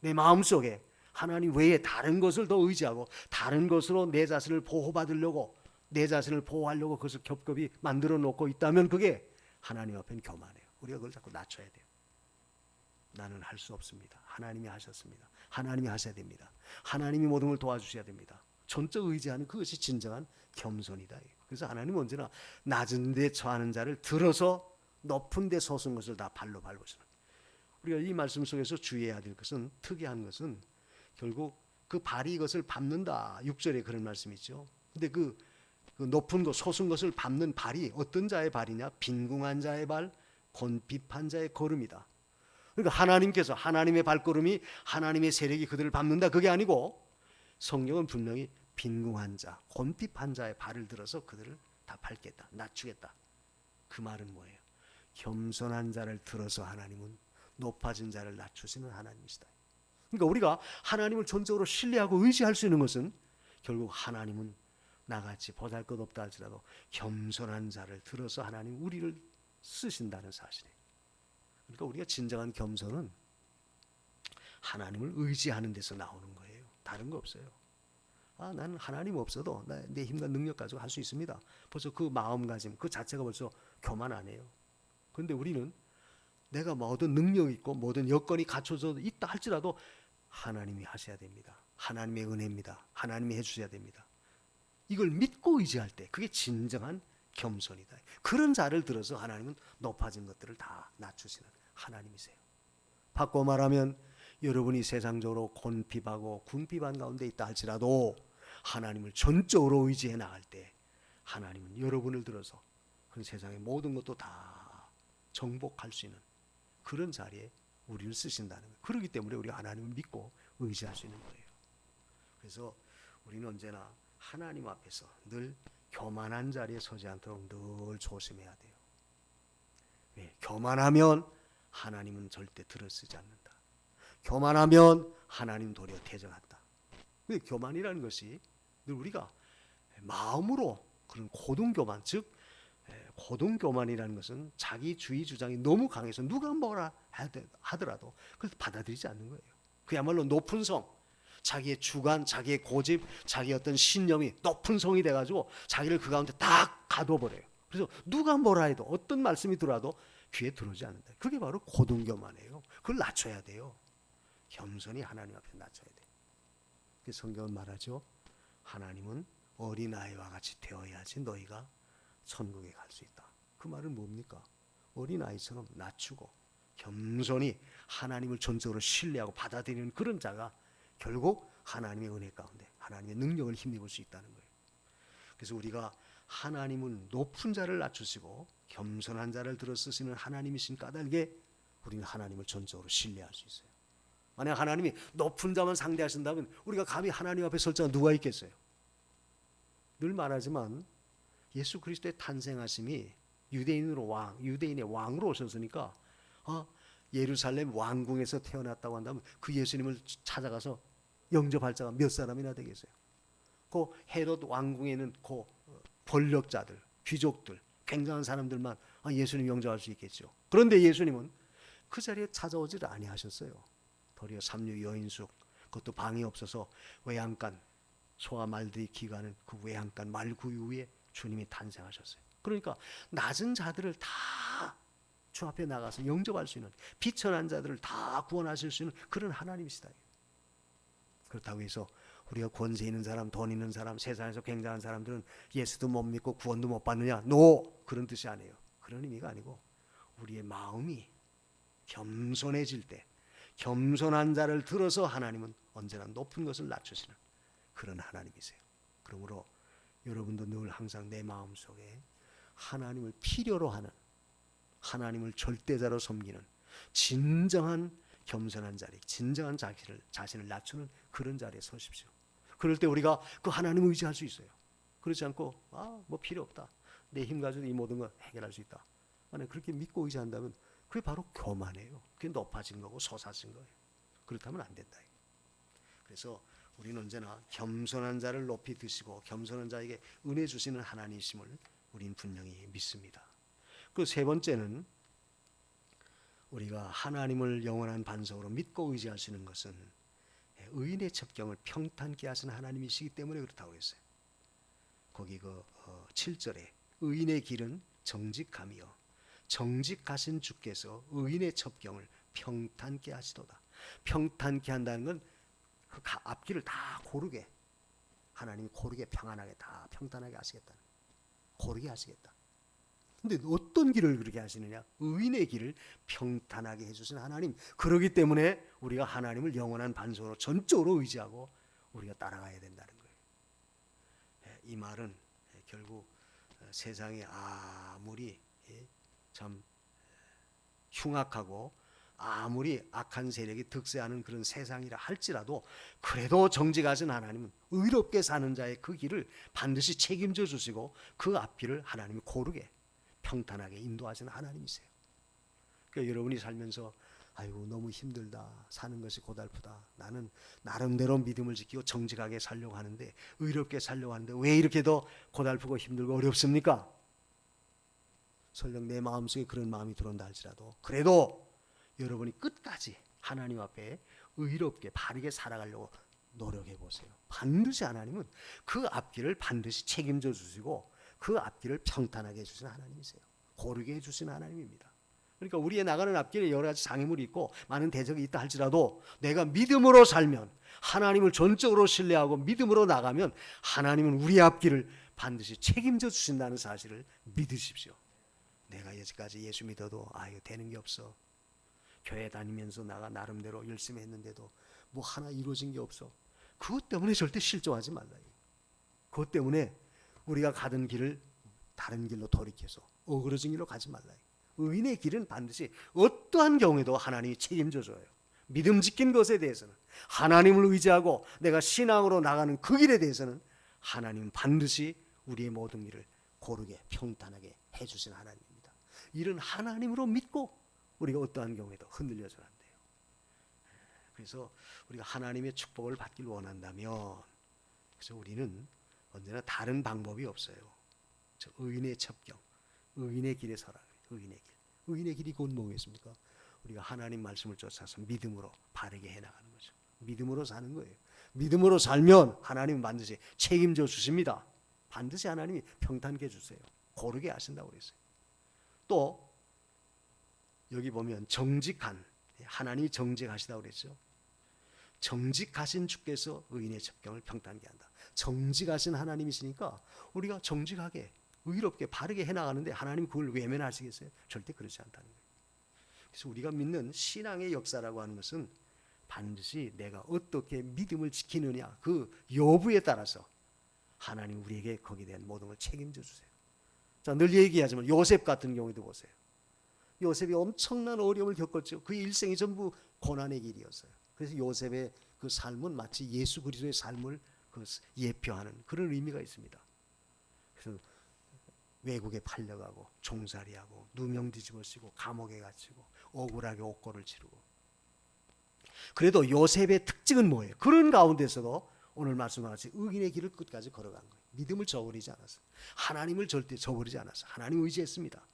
내 마음속에 하나님 외에 다른 것을 더 의지하고 다른 것으로 내 자신을 보호받으려고 내 자신을 보호하려고 그것을 겹겹이 만들어 놓고 있다면 그게 하나님 앞에는 교만해요. 우리가 그걸 자꾸 낮춰야 돼요. 나는 할 수 없습니다. 하나님이 하셨습니다. 하나님이 하셔야 됩니다. 하나님이 모든 걸 도와주셔야 됩니다. 전적 의지하는 그것이 진정한 겸손이다. 그래서 하나님은 언제나 낮은 데 처하는 자를 들어서 높은 데 솟은 것을 다 발로 밟으시는. 우리가 이 말씀 속에서 주의해야 될 것은, 특이한 것은 결국 그 발이 이것을 밟는다. 6절에 그런 말씀이 있죠. 근데 그 높은 것, 솟은 것을 밟는 발이 어떤 자의 발이냐? 빈궁한 자의 발, 곤핍한 자의 걸음이다. 그러니까 하나님께서 하나님의 발걸음이 하나님의 세력이 그들을 밟는다. 그게 아니고 성령은 분명히 빈궁한 자, 곤핍한 자의 발을 들어서 그들을 다 밟겠다. 낮추겠다. 그 말은 뭐예요? 겸손한 자를 들어서 하나님은 높아진 자를 낮추시는 하나님이시다. 그러니까 우리가 하나님을 전적으로 신뢰하고 의지할 수 있는 것은 결국 하나님은 나같이 보잘것없다 할지라도 겸손한 자를 들어서 하나님 우리를 쓰신다는 사실이에요. 그러니까 우리가 진정한 겸손은 하나님을 의지하는 데서 나오는 거예요. 다른 거 없어요. 나는 하나님 없어도 내 힘과 능력 가지고 할 수 있습니다. 벌써 그 마음가짐 그 자체가 벌써 교만 아니에요. 그런데 우리는 내가 모든 능력이 있고 모든 여건이 갖춰져 있다 할지라도 하나님이 하셔야 됩니다. 하나님의 은혜입니다. 하나님이 해주셔야 됩니다. 이걸 믿고 의지할 때 그게 진정한 겸손이다. 그런 자를 들어서 하나님은 높아진 것들을 다 낮추시는 하나님이세요. 바꿔 말하면 여러분이 세상적으로 곤핍하고 궁핍한 가운데 있다 할지라도 하나님을 전적으로 의지해 나갈 때 하나님은 여러분을 들어서 그 세상의 모든 것도 다 정복할 수 있는 그런 자리에 우리를 쓰신다는 거예요. 그렇기 때문에 우리가 하나님을 믿고 의지할 수 있는 거예요. 그래서 우리는 언제나 하나님 앞에서 늘 교만한 자리에 서지 않도록 늘 조심해야 돼요. 왜? 교만하면 하나님은 절대 들어쓰지 않는다. 교만하면 하나님 도리어 태정한다. 근데 교만이라는 것이 늘 우리가 마음으로 그런 고등교만, 즉 고등교만이라는 것은 자기주의 주장이 너무 강해서 누가 뭐라 하더라도 그걸 받아들이지 않는 거예요. 그야말로 높은 성, 자기의 주관, 자기의 고집, 자기의 어떤 신념이 높은 성이 돼가지고 자기를 그 가운데 딱 가둬버려요. 그래서 누가 뭐라 해도 어떤 말씀이 들어와도 귀에 들어오지 않는다. 그게 바로 고등교만이에요. 그걸 낮춰야 돼요. 겸손히 하나님 앞에 낮춰야 돼요. 성경은 말하죠. 하나님은 어린아이와 같이 되어야지 너희가 천국에 갈 수 있다. 그 말은 뭡니까? 어린아이처럼 낮추고 겸손히 하나님을 전적으로 신뢰하고 받아들이는 그런 자가 결국 하나님의 은혜 가운데 하나님의 능력을 힘입을 수 있다는 거예요. 그래서 우리가 하나님은 높은 자를 낮추시고 겸손한 자를 들어 쓰시는 하나님이신 까닭에 우리는 하나님을 전적으로 신뢰할 수 있어요. 만약 하나님이 높은 자만 상대하신다면 우리가 감히 하나님 앞에 설 자가 누가 있겠어요? 늘 말하지만 예수 그리스도의 탄생하심이 유대인의 왕으로 오셨으니까 예루살렘 왕궁에서 태어났다고 한다면 그 예수님을 찾아가서 영접할 자가 몇 사람이나 되겠어요? 그 헤롯 왕궁에는 그 권력자들, 귀족들, 굉장한 사람들만 예수님 영접할 수 있겠죠. 그런데 예수님은 그 자리에 찾아오지를 아니하셨어요. 도리어 삼류 여인숙, 그것도 방이 없어서 외양간, 소와 말들이 기가는 그 외양간 말구 위에 주님이 탄생하셨어요. 그러니까 낮은 자들을 다 주 앞에 나가서 영접할 수 있는, 비천한 자들을 다 구원하실 수 있는 그런 하나님이시다. 그렇다고 해서 우리가 권세 있는 사람, 돈 있는 사람, 세상에서 굉장한 사람들은 예수도 못 믿고 구원도 못 받느냐? 그런 뜻이 아니에요. 그런 의미가 아니고 우리의 마음이 겸손해질 때, 겸손한 자를 들어서 하나님은 언제나 높은 것을 낮추시는 그런 하나님이세요. 그러므로 여러분도 늘 항상 내 마음속에 하나님을 필요로 하는, 하나님을 절대자로 섬기는 진정한 겸손한 자리, 진정한 자신을 낮추는 그런 자리에 서십시오. 그럴 때 우리가 그 하나님을 의지할 수 있어요. 그렇지 않고 뭐 필요 없다, 내 힘 가지고 이 모든 걸 해결할 수 있다, 만약 그렇게 믿고 의지한다면 그게 바로 교만이에요. 그게 높아진 거고 솟아진 거예요. 그렇다면 안 된다. 그래서 우리는 언제나 겸손한 자를 높이 드시고 겸손한 자에게 은혜 주시는 하나님이심을 우리는 분명히 믿습니다. 그 세 번째는 우리가 하나님을 영원한 반석으로 믿고 의지하시는 것은 의인의 첩경을 평탄케 하시는 하나님이시기 때문에 그렇다고 했어요. 거기 7절에 의인의 길은 정직함이요 정직하신 주께서 의인의 첩경을 평탄케 하시도다. 평탄케 한다는 건 그 앞길을 다 고르게, 하나님이 고르게 평안하게 다 평탄하게 하시겠다. 고르게 하시겠다. 근데 어떤 길을 그렇게 하시느냐? 의인의 길을 평탄하게 해주신 하나님. 그러기 때문에 우리가 하나님을 영원한 반석으로 전적으로 의지하고 우리가 따라가야 된다는 거예요. 이 말은 결국 세상에 아무리 참 흉악하고 아무리 악한 세력이 득세하는 그런 세상이라 할지라도 그래도 정직하신 하나님은 의롭게 사는 자의 그 길을 반드시 책임져 주시고 그 앞길을 하나님이 고르게 평탄하게 인도하시는 하나님이세요. 그러니까 여러분이 살면서 아이고 너무 힘들다, 사는 것이 고달프다, 나는 나름대로 믿음을 지키고 정직하게 살려고 하는데, 의롭게 살려고 하는데 왜 이렇게 더 고달프고 힘들고 어렵습니까? 설령 내 마음속에 그런 마음이 들어온다 할지라도 그래도 여러분이 끝까지 하나님 앞에 의롭게 바르게 살아가려고 노력해 보세요. 반드시 하나님은 그 앞길을 반드시 책임져 주시고 그 앞길을 평탄하게 해주시는 하나님이세요. 고르게 해주시는 하나님입니다. 그러니까 우리의 나가는 앞길에 여러 가지 장애물이 있고 많은 대적이 있다 할지라도 내가 믿음으로 살면, 하나님을 전적으로 신뢰하고 믿음으로 나가면 하나님은 우리의 앞길을 반드시 책임져 주신다는 사실을 믿으십시오. 내가 여지까지 예수 믿어도 이거 되는 게 없어, 교회 다니면서 나가 나름대로 열심히 했는데도 뭐 하나 이루어진 게 없어, 그것 때문에 절대 실족하지 말라요. 그것 때문에 우리가 가던 길을 다른 길로 돌이켜서 어그러진 길로 가지 말라요. 의인의 길은 반드시 어떠한 경우에도 하나님이 책임져 줘요. 믿음 지킨 것에 대해서는, 하나님을 의지하고 내가 신앙으로 나가는 그 길에 대해서는 하나님은 반드시 우리의 모든 길을 고르게 평탄하게 해주신 하나님입니다. 이런 하나님으로 믿고 우리가 어떠한 경우에도 흔들려서는 안 돼요. 그래서 우리가 하나님의 축복을 받길 원한다면, 그래서 우리는 언제나 다른 방법이 없어요. 저 의인의 첩경, 의인의 길에 서라. 의인의 길. 의인의 길이 곧 뭐겠습니까? 우리가 하나님 말씀을 쫓아서 믿음으로 바르게 해나가는 거죠. 믿음으로 사는 거예요. 믿음으로 살면 하나님은 반드시 책임져 주십니다. 반드시 하나님이 평탄케 해주세요. 고르게 하신다고 그랬어요. 또 여기 보면 정직한, 하나님이 정직하시다고 그랬죠. 정직하신 주께서 의인의 첩경을 평탄케 한다. 정직하신 하나님이시니까 우리가 정직하게 의롭게 바르게 해나가는데 하나님이 그걸 외면하시겠어요? 절대 그렇지 않다는 거예요. 그래서 우리가 믿는 신앙의 역사라고 하는 것은 반드시 내가 어떻게 믿음을 지키느냐, 그 여부에 따라서 하나님 우리에게 거기에 대한 모든 걸 책임져 주세요. 자, 늘 얘기하지만 요셉 같은 경우에도 보세요. 요셉이 엄청난 어려움을 겪었죠. 그의 일생이 전부 고난의 길이었어요. 그래서 요셉의 그 삶은 마치 예수 그리스도의 삶을 예표하는 그런 의미가 있습니다. 그래서 외국에 팔려가고 종살이하고 누명 뒤집어쓰고 감옥에 갇히고 억울하게 옥고를 치르고, 그래도 요셉의 특징은 뭐예요? 그런 가운데서도 오늘 말씀과 같이 의인의 길을 끝까지 걸어간 거예요. 믿음을 저버리지 않았어요. 하나님을 절대 저버리지 않았어요. 하나님 의지했습니다.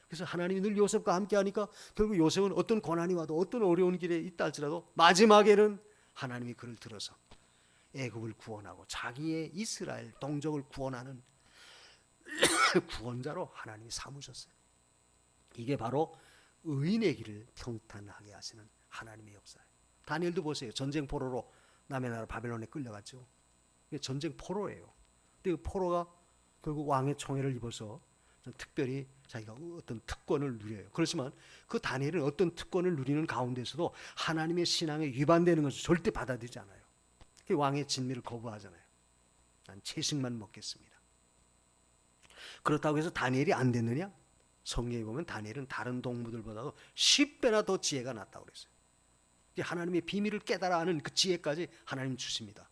그래서 하나님이 늘 요셉과 함께 하니까 결국 요셉은 어떤 고난이 와도 어떤 어려운 길에 있다 할지라도 마지막에는 하나님이 그를 들어서 애굽을 구원하고 자기의 이스라엘 동족을 구원하는 구원자로 하나님이 삼으셨어요. 이게 바로 의인의 길을 평탄하게 하시는 하나님의 역사예요. 다니엘도 보세요. 전쟁 포로로 남의 나라 바벨론에 끌려갔죠. 이게 전쟁 포로예요. 근데 그 포로가 결국 왕의 총애를 입어서 특별히 자기가 어떤 특권을 누려요. 그렇지만 그 다니엘은 어떤 특권을 누리는 가운데서도 하나님의 신앙에 위반되는 것을 절대 받아들이지 않아요. 왕의 진미를 거부하잖아요. 난 채식만 먹겠습니다. 그렇다고 해서 다니엘이 안 됐느냐? 성경에 보면 다니엘은 다른 동무들보다도 10배나 더 지혜가 낫다고 그랬어요. 하나님의 비밀을 깨달아 아는 그 지혜까지 하나님 주십니다.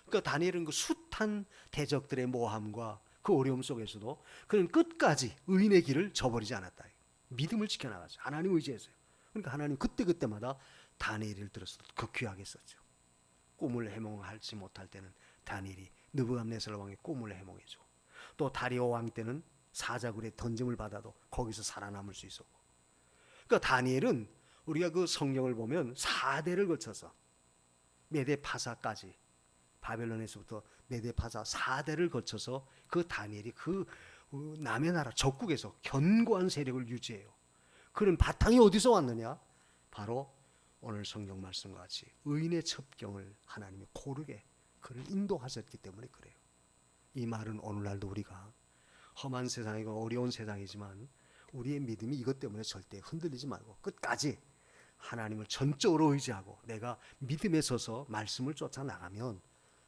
그러니까 다니엘은 그 숱한 대적들의 모함과 그 어려움 속에서도 그는 끝까지 의인의 길을 저버리지 않았다. 믿음을 지켜나갔어요. 하나님 의지했어요. 그러니까 하나님 그때그때마다 다니엘을 들어서 극귀하게 썼죠. 꿈을 해몽하지 못할 때는 다니엘이 느부갓네살 왕의 꿈을 해몽해주고, 또 다리오 왕 때는 사자굴에 던짐을 받아도 거기서 살아남을 수 있었고, 그러니까 다니엘은 우리가 그 성경을 보면 4대를 거쳐서 메데파사까지, 바벨론에서부터 메데파사 4대를 거쳐서 그 다니엘이 그 남의 나라 적국에서 견고한 세력을 유지해요. 그런 바탕이 어디서 왔느냐? 바로 오늘 성경 말씀과 같이 의인의 첩경을 하나님이 고르게 그를 인도하셨기 때문에 그래요. 이 말은 오늘날도 우리가 험한 세상이고 어려운 세상이지만 우리의 믿음이 이것 때문에 절대 흔들리지 말고 끝까지 하나님을 전적으로 의지하고 내가 믿음에 서서 말씀을 쫓아나가면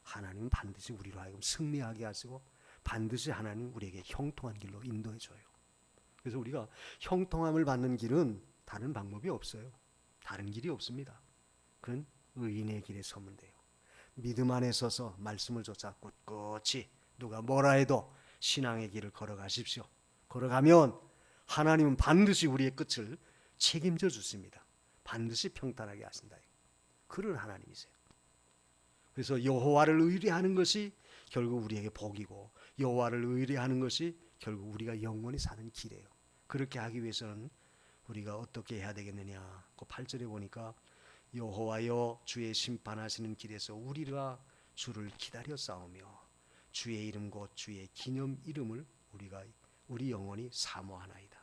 하나님은 반드시 우리로 하여금 승리하게 하시고 반드시 하나님 우리에게 형통한 길로 인도해 줘요. 그래서 우리가 형통함을 받는 길은 다른 방법이 없어요. 다른 길이 없습니다. 그건 의인의 길에 서면 돼요. 믿음 안에 서서 말씀을 쫓아 꿋꿋이 누가 뭐라 해도 신앙의 길을 걸어가십시오. 걸어가면 하나님은 반드시 우리의 끝을 책임져 주십니다. 반드시 평탄하게 하신다. 그런 하나님이세요. 그래서 여호와를 의뢰하는 것이 결국 우리에게 복이고, 여호와를 의뢰하는 것이 결국 우리가 영원히 사는 길이에요. 그렇게 하기 위해서는 우리가 어떻게 해야 되겠느냐? 그 8절에 보니까 여호와여 주의 심판하시는 길에서 우리가 주를 기다려 싸우며 주의 이름 곧 주의 기념 이름을 우리 영혼이 사모하나이다.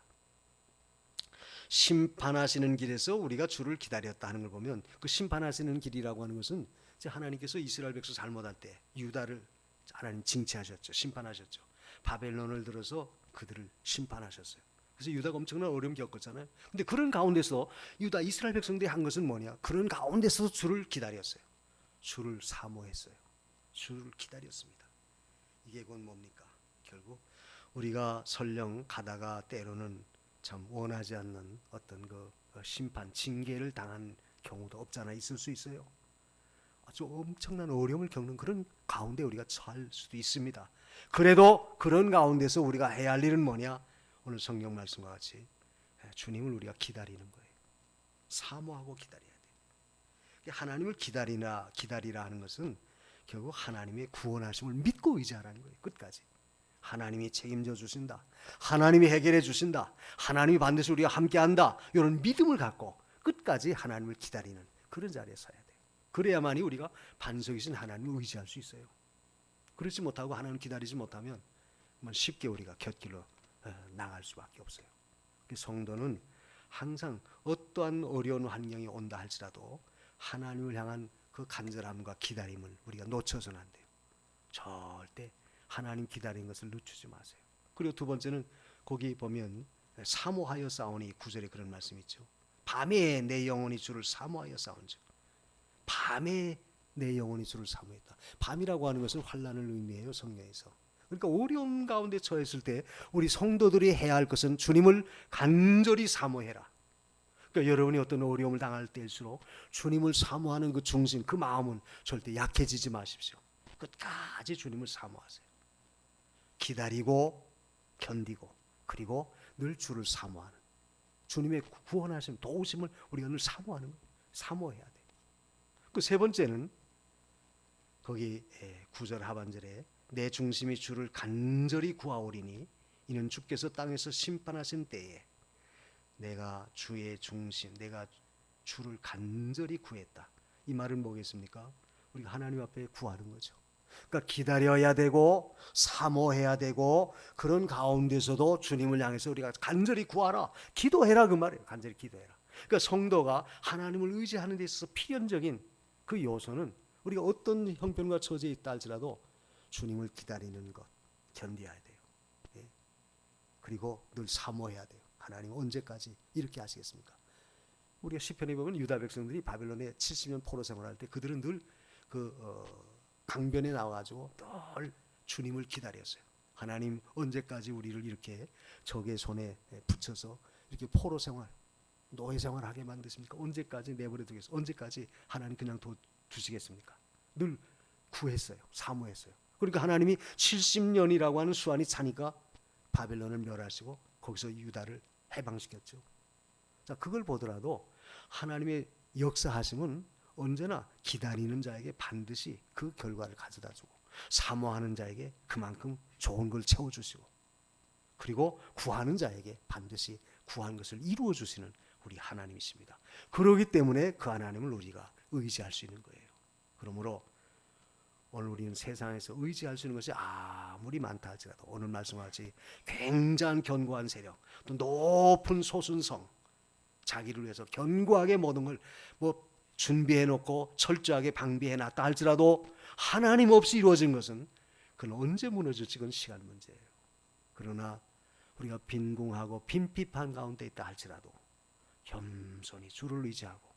심판하시는 길에서 우리가 주를 기다렸다 하는 걸 보면, 그 심판하시는 길이라고 하는 것은 하나님께서 이스라엘 백성 잘못할 때 유다를 하나님 징치하셨죠. 심판하셨죠. 바벨론을 들어서 그들을 심판하셨어요. 그래서 유다가 엄청난 어려움 겪었잖아요. 근데 그런 가운데서 유다 이스라엘 백성들이 한 것은 뭐냐? 그런 가운데서 주를 기다렸어요. 주를 사모했어요. 주를 기다렸습니다. 이게 곧 뭡니까? 결국 우리가 설령 가다가 때로는 참 원하지 않는 어떤 그 심판, 징계를 당한 경우도 없잖아 있을 수 있어요. 아주 엄청난 어려움을 겪는 그런 가운데 우리가 처할 수도 있습니다. 그래도 그런 가운데서 우리가 해야 할 일은 뭐냐? 오늘 성경 말씀과 같이 주님을 우리가 기다리는 거예요. 사모하고 기다려야 돼요. 하나님을 기다리라 하는 것은 결국 하나님의 구원하심을 믿고 의지하라는 거예요. 끝까지. 하나님이 책임져 주신다. 하나님이 해결해 주신다. 하나님이 반드시 우리와 함께한다. 이런 믿음을 갖고 끝까지 하나님을 기다리는 그런 자리에 서야 돼요. 그래야만이 우리가 반석이신 하나님을 의지할 수 있어요. 그렇지 못하고 하나님을 기다리지 못하면 쉽게 우리가 곁길로 나갈 수밖에 없어요. 성도는 항상 어떠한 어려운 환경이 온다 할지라도 하나님을 향한 그 간절함과 기다림을 우리가 놓쳐서는 안 돼요. 절대 하나님 기다리는 것을 늦추지 마세요. 그리고 두 번째는 거기 보면 사모하여 싸우니 9절에 그런 말씀이 있죠. 밤에 내 영혼이 주를 사모하여 싸운즉. 밤에 내 영혼이 주를 사모했다. 밤이라고 하는 것은 환난을 의미해요. 성경에서. 그러니까 어려운 가운데 처했을 때 우리 성도들이 해야 할 것은 주님을 간절히 사모해라. 그러니까 여러분이 어떤 어려움을 당할 때일수록 주님을 사모하는 그 중심, 그 마음은 절대 약해지지 마십시오. 끝까지 주님을 사모하세요. 기다리고 견디고 그리고 늘 주를 사모하는 주님의 구원하심, 도우심을 우리가 늘 사모하는 거예요. 사모해야 돼요. 그 세 번째는 거기 9절 하반절에 내 중심이 주를 간절히 구하오리니 이는 주께서 땅에서 심판하신 때에 내가 주의 중심, 내가 주를 간절히 구했다. 이 말은 뭐겠습니까? 우리가 하나님 앞에 구하는 거죠. 그러니까 기다려야 되고 사모해야 되고 그런 가운데서도 주님을 향해서 우리가 간절히 구하라. 기도해라 그 말이에요. 간절히 기도해라. 그러니까 성도가 하나님을 의지하는 데 있어서 필연적인 그 요소는 우리가 어떤 형편과 처지에 있다 할지라도 주님을 기다리는 것 견뎌야 돼요. 예. 그리고 늘 사모해야 돼요. 하나님 언제까지 이렇게 하시겠습니까? 우리가 시편에 보면 유다 백성들이 바벨론에 70년 포로 생활할 때 그들은 늘 강변에 나와가지고 늘 주님을 기다렸어요. 하나님 언제까지 우리를 이렇게 적의 손에 붙여서 이렇게 포로 생활, 노예 생활하게 만드십니까? 언제까지 내버려 두겠어요? 언제까지 하나님 그냥 두시겠습니까? 늘 구했어요. 사모했어요. 그러니까 하나님이 70년이라고 하는 수완이 차니까 바벨론을 멸하시고 거기서 유다를 해방시켰죠. 자, 그걸 보더라도 하나님의 역사하심은 언제나 기다리는 자에게 반드시 그 결과를 가져다 주고 사모하는 자에게 그만큼 좋은 걸 채워주시고 그리고 구하는 자에게 반드시 구한 것을 이루어 주시는 우리 하나님이십니다. 그렇기 때문에 그 하나님을 우리가 의지할 수 있는 거예요. 그러므로 오늘 우리는 세상에서 의지할 수 있는 것이 아무리 많다 할지라도 오늘 말씀하지 굉장한 견고한 세력 또 높은 소순성 자기를 위해서 견고하게 모든 걸 준비해 놓고 철저하게 방비해 놨다 할지라도 하나님 없이 이루어진 것은 그건 언제 무너질지 그건 시간 문제예요. 그러나 우리가 빈궁하고 빈핍한 가운데 있다 할지라도 겸손히 주를 의지하고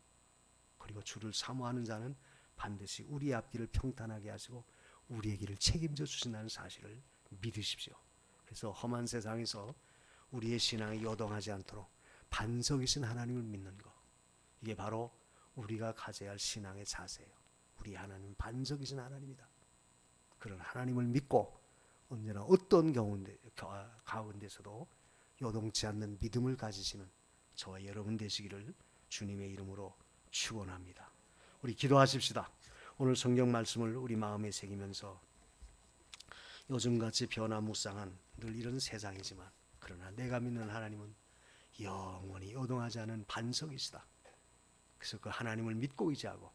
그리고 주를 사모하는 자는 반드시 우리의 앞길을 평탄하게 하시고 우리의 길을 책임져 주신다는 사실을 믿으십시오. 그래서 험한 세상에서 우리의 신앙이 요동하지 않도록 반석이신 하나님을 믿는 것, 이게 바로 우리가 가져야 할 신앙의 자세예요. 우리 하나님은 반석이신 하나님이다. 그런 하나님을 믿고 언제나 어떤 가운데서도 요동치 않는 믿음을 가지시는 저와 여러분 되시기를 주님의 이름으로 축원합니다. 우리 기도하십시다. 오늘 성경 말씀을 우리 마음에 새기면서 요즘같이 변화무쌍한 늘 이런 세상이지만 그러나 내가 믿는 하나님은 영원히 요동하지 않은 반석이시다. 그래서 그 하나님을 믿고 의지하고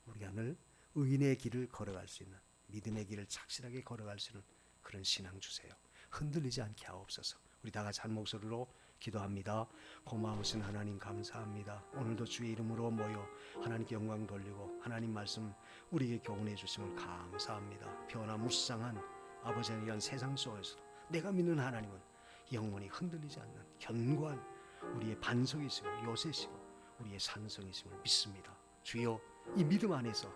우리가 늘 의인의 길을 걸어갈 수 있는 믿음의 길을 착실하게 걸어갈 수 있는 그런 신앙 주세요. 흔들리지 않게 하옵소서. 우리 다 같이 한 목소리로 기도합니다. 고마우신 하나님 감사합니다. 오늘도 주의 이름으로 모여 하나님께 영광 돌리고 하나님 말씀 우리에게 교훈해 주심을 감사합니다. 변화무쌍한 아버지에 의한 세상 속에서도 내가 믿는 하나님은 영원히 흔들리지 않는 견고한 우리의 반석이시고 요새시고 우리의 산성이심을 믿습니다. 주여 이 믿음 안에서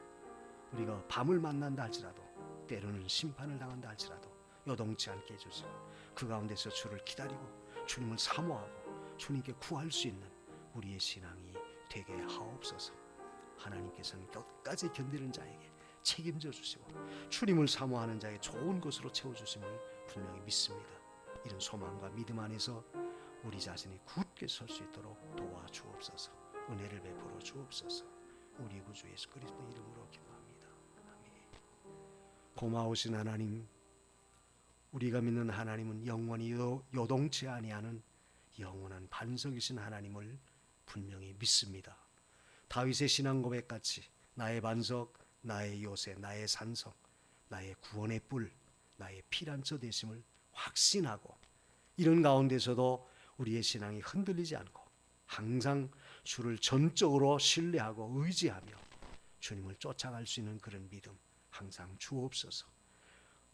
우리가 밤을 만난다 할지라도 때로는 심판을 당한다 할지라도 요동치 않게 해주시고 그 가운데서 주를 기다리고 주님을 사모하고 주님께 구할 수 있는 우리의 신앙이 되게 하옵소서. 하나님께서는 끝까지 견디는 자에게 책임져 주시고 주님을 사모하는 자에게 좋은 것으로 채워주심을 분명히 믿습니다. 이런 소망과 믿음 안에서 우리 자신이 굳게 설 수 있도록 도와주옵소서. 은혜를 베풀어 주옵소서. 우리 구주 예수 그리스도 이름으로 기도합니다. 아멘. 고마우신 하나님, 우리가 믿는 하나님은 영원히 요동치 아니하는 영원한 반석이신 하나님을 분명히 믿습니다. 다윗의 신앙 고백같이 나의 반석, 나의 요새, 나의 산성, 나의 구원의 뿔, 나의 피난처 되심을 확신하고, 이런 가운데서도 우리의 신앙이 흔들리지 않고 항상 주를 전적으로 신뢰하고 의지하며 주님을 쫓아갈 수 있는 그런 믿음 항상 주옵소서.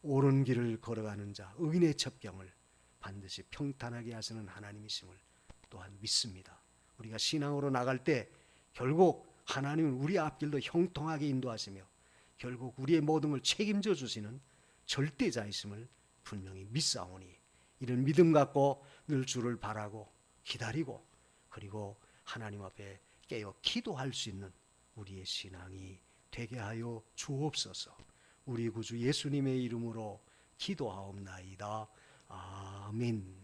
옳은 길을 걸어가는 자 의인의 첩경을 반드시 평탄하게 하시는 하나님이심을 또한 믿습니다. 우리가 신앙으로 나갈 때 결국 하나님은 우리 앞길도 형통하게 인도하시며 결국 우리의 모든 걸 책임져 주시는 절대자이심을 분명히 믿사오니, 이런 믿음 갖고 늘 주를 바라고 기다리고 그리고 하나님 앞에 깨어 기도할 수 있는 우리의 신앙이 되게 하여 주옵소서. 우리 구주 예수님의 이름으로 기도하옵나이다. 아멘.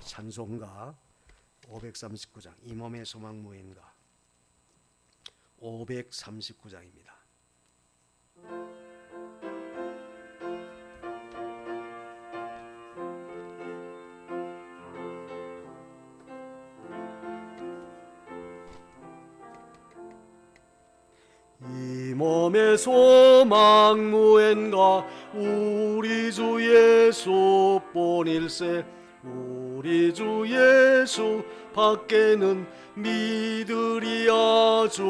찬송가 539장 이 몸의 소망 무인가 539장입니다. 이 몸의 소망 무엔가 우리 주 예수 뿐일세. 우리 주 예수 밖에는 믿으리 아주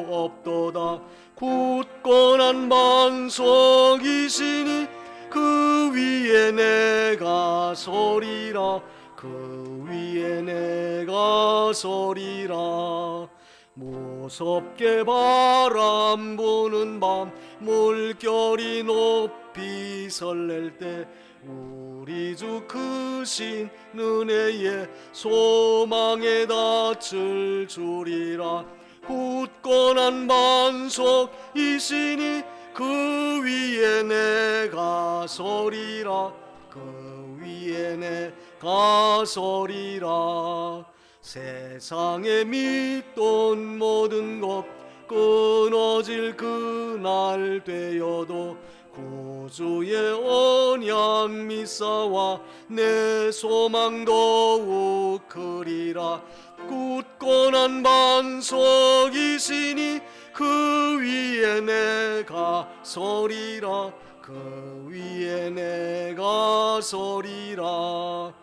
없도다. 굳건한 반석이시니 그 위에 내가 서리라. 그 위에 내가 서리라. 무섭게 바람 부는 밤 물결이 높이 설렐 때 우리 주 크신 은혜에 소망에 닿을 줄이라. 굳건한 반석이시니 그 위에 내가 서리라. 그 위에 내가 서리라. 세상에 믿던 모든 것 끊어질 그날 되어도 구주의 언약 믿사와 내 소망 더욱 크리라. 굳건한 반석이시니 그 위에 내가 서리라. 그 위에 내가 서리라.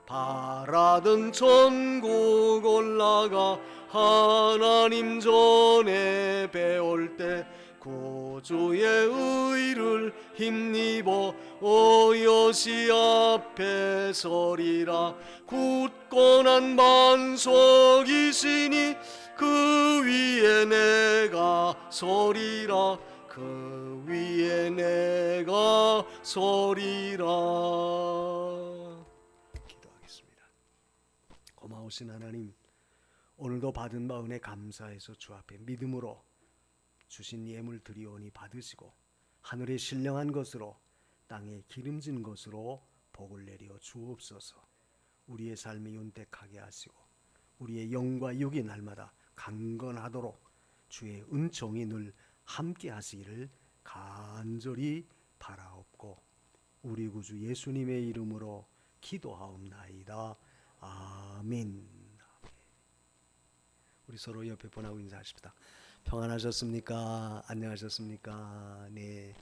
바라던 천국 올라가 하나님 전에 배울 때 구주의 의를 힘입어 어여시 앞에 서리라. 굳건한 반석이시니 그 위에 내가 서리라. 그 위에 내가 서리라. 고마우신 하나님, 오늘도 받은 바 은혜 감사해서 주 앞에 믿음으로 주신 예물 드리오니 받으시고 하늘의 신령한 것으로 땅에 기름진 것으로 복을 내려 주옵소서. 우리의 삶이 윤택하게 하시고 우리의 영과 육이 날마다 강건하도록 주의 은총이 늘 함께 하시기를 간절히 바라옵고 우리 구주 예수님의 이름으로 기도하옵나이다. 아멘. 우리 서로 옆에 보내고 인사하십시다. 평안하셨습니까? 안녕하셨습니까? 네.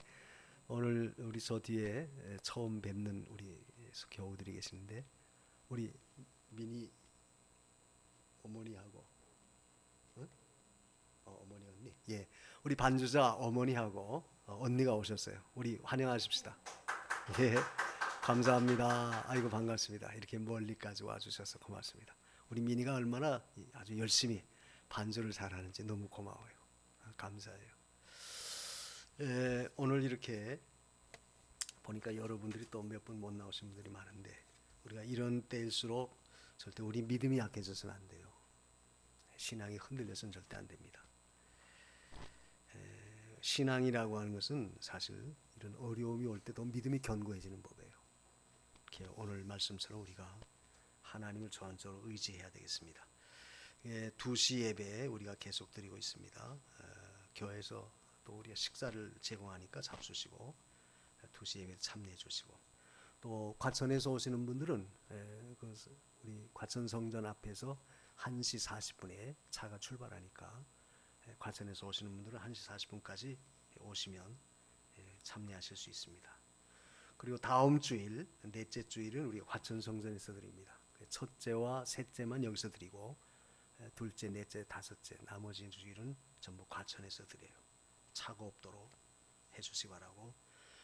오늘 우리 저 뒤에 처음 뵙는 우리 교우들이 계시는데 우리 미니 어머니하고 어머니 언니, 예, 우리 반주자 어머니하고 언니가 오셨어요. 우리 환영하십시다. 예. 감사합니다. 아이고 반갑습니다. 이렇게 멀리까지 와주셔서 고맙습니다. 우리 미니가 얼마나 아주 열심히 반주를 잘하는지 너무 고마워요. 감사해요. 오늘 이렇게 보니까 여러분들이 또 몇 분 못 나오신 분들이 많은데 우리가 이런 때일수록 절대 우리 믿음이 약해져서는 안 돼요. 신앙이 흔들려서는 절대 안 됩니다. 신앙이라고 하는 것은 사실 이런 어려움이 올 때도 믿음이 견고해지는 법이에요. 오늘 말씀처럼 우리가 하나님을 전적으로 의지해야 되겠습니다. 2시 예배 우리가 계속 드리고 있습니다. 교회에서 또 우리가 식사를 제공하니까 잡수시고 2시 예배 참여해 주시고, 또 과천에서 오시는 분들은 우리 과천 성전 앞에서 1시 40분에 차가 출발하니까 과천에서 오시는 분들은 1시 40분까지 오시면 참여하실 수 있습니다. 그리고 다음 주일, 넷째 주일은 우리 과천 성전에서 드립니다. 첫째와 셋째만 여기서 드리고 둘째, 넷째, 다섯째 나머지 주일은 전부 과천에서 드려요. 차가 없도록 해주시기 바라고.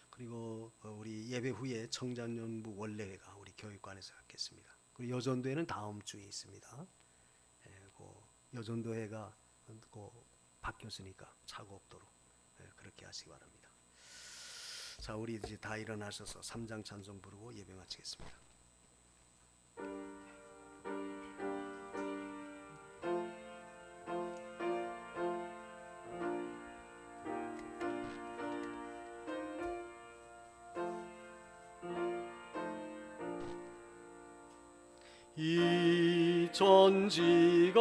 그리고 우리 예배 후에 청장년부 원래회가 우리 교육관에서 갖겠습니다. 그리고 여전도회는 다음 주에 있습니다. 여전도회가 바뀌었으니까 차가 없도록 그렇게 하시기 바랍니다. 자, 우리 이제 다 일어나셔서 3장 찬송 부르고 예배 마치겠습니다. 이 전지간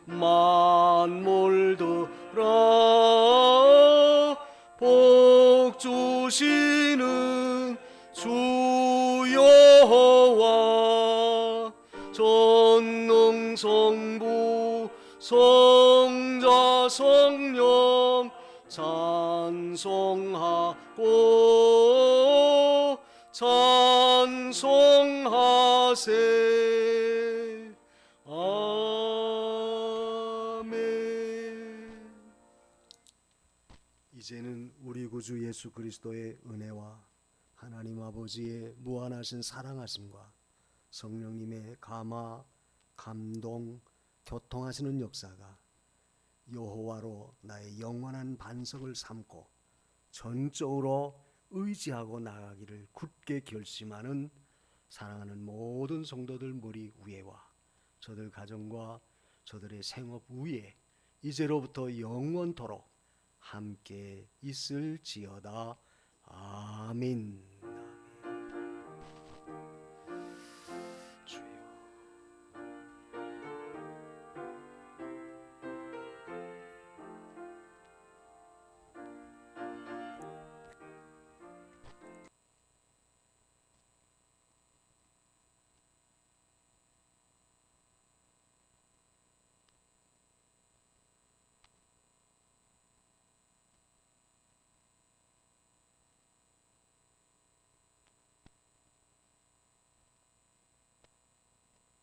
만물 들어 복 주시는 주 여호와, 전능 성부 성자 성령 찬송하고 찬송하세. 아멘. 이제는 우리 구주 예수 그리스도의 은혜와 하나님 아버지의 무한하신 사랑하심과 성령님의 감화, 감동, 교통하시는 역사가 여호와로 나의 영원한 반석을 삼고 전적으로 의지하고 나가기를 굳게 결심하는 사랑하는 모든 성도들 머리 위에와 저들 가정과 저들의 생업 위에 이제로부터 영원토록 함께 있을지어다. 아멘.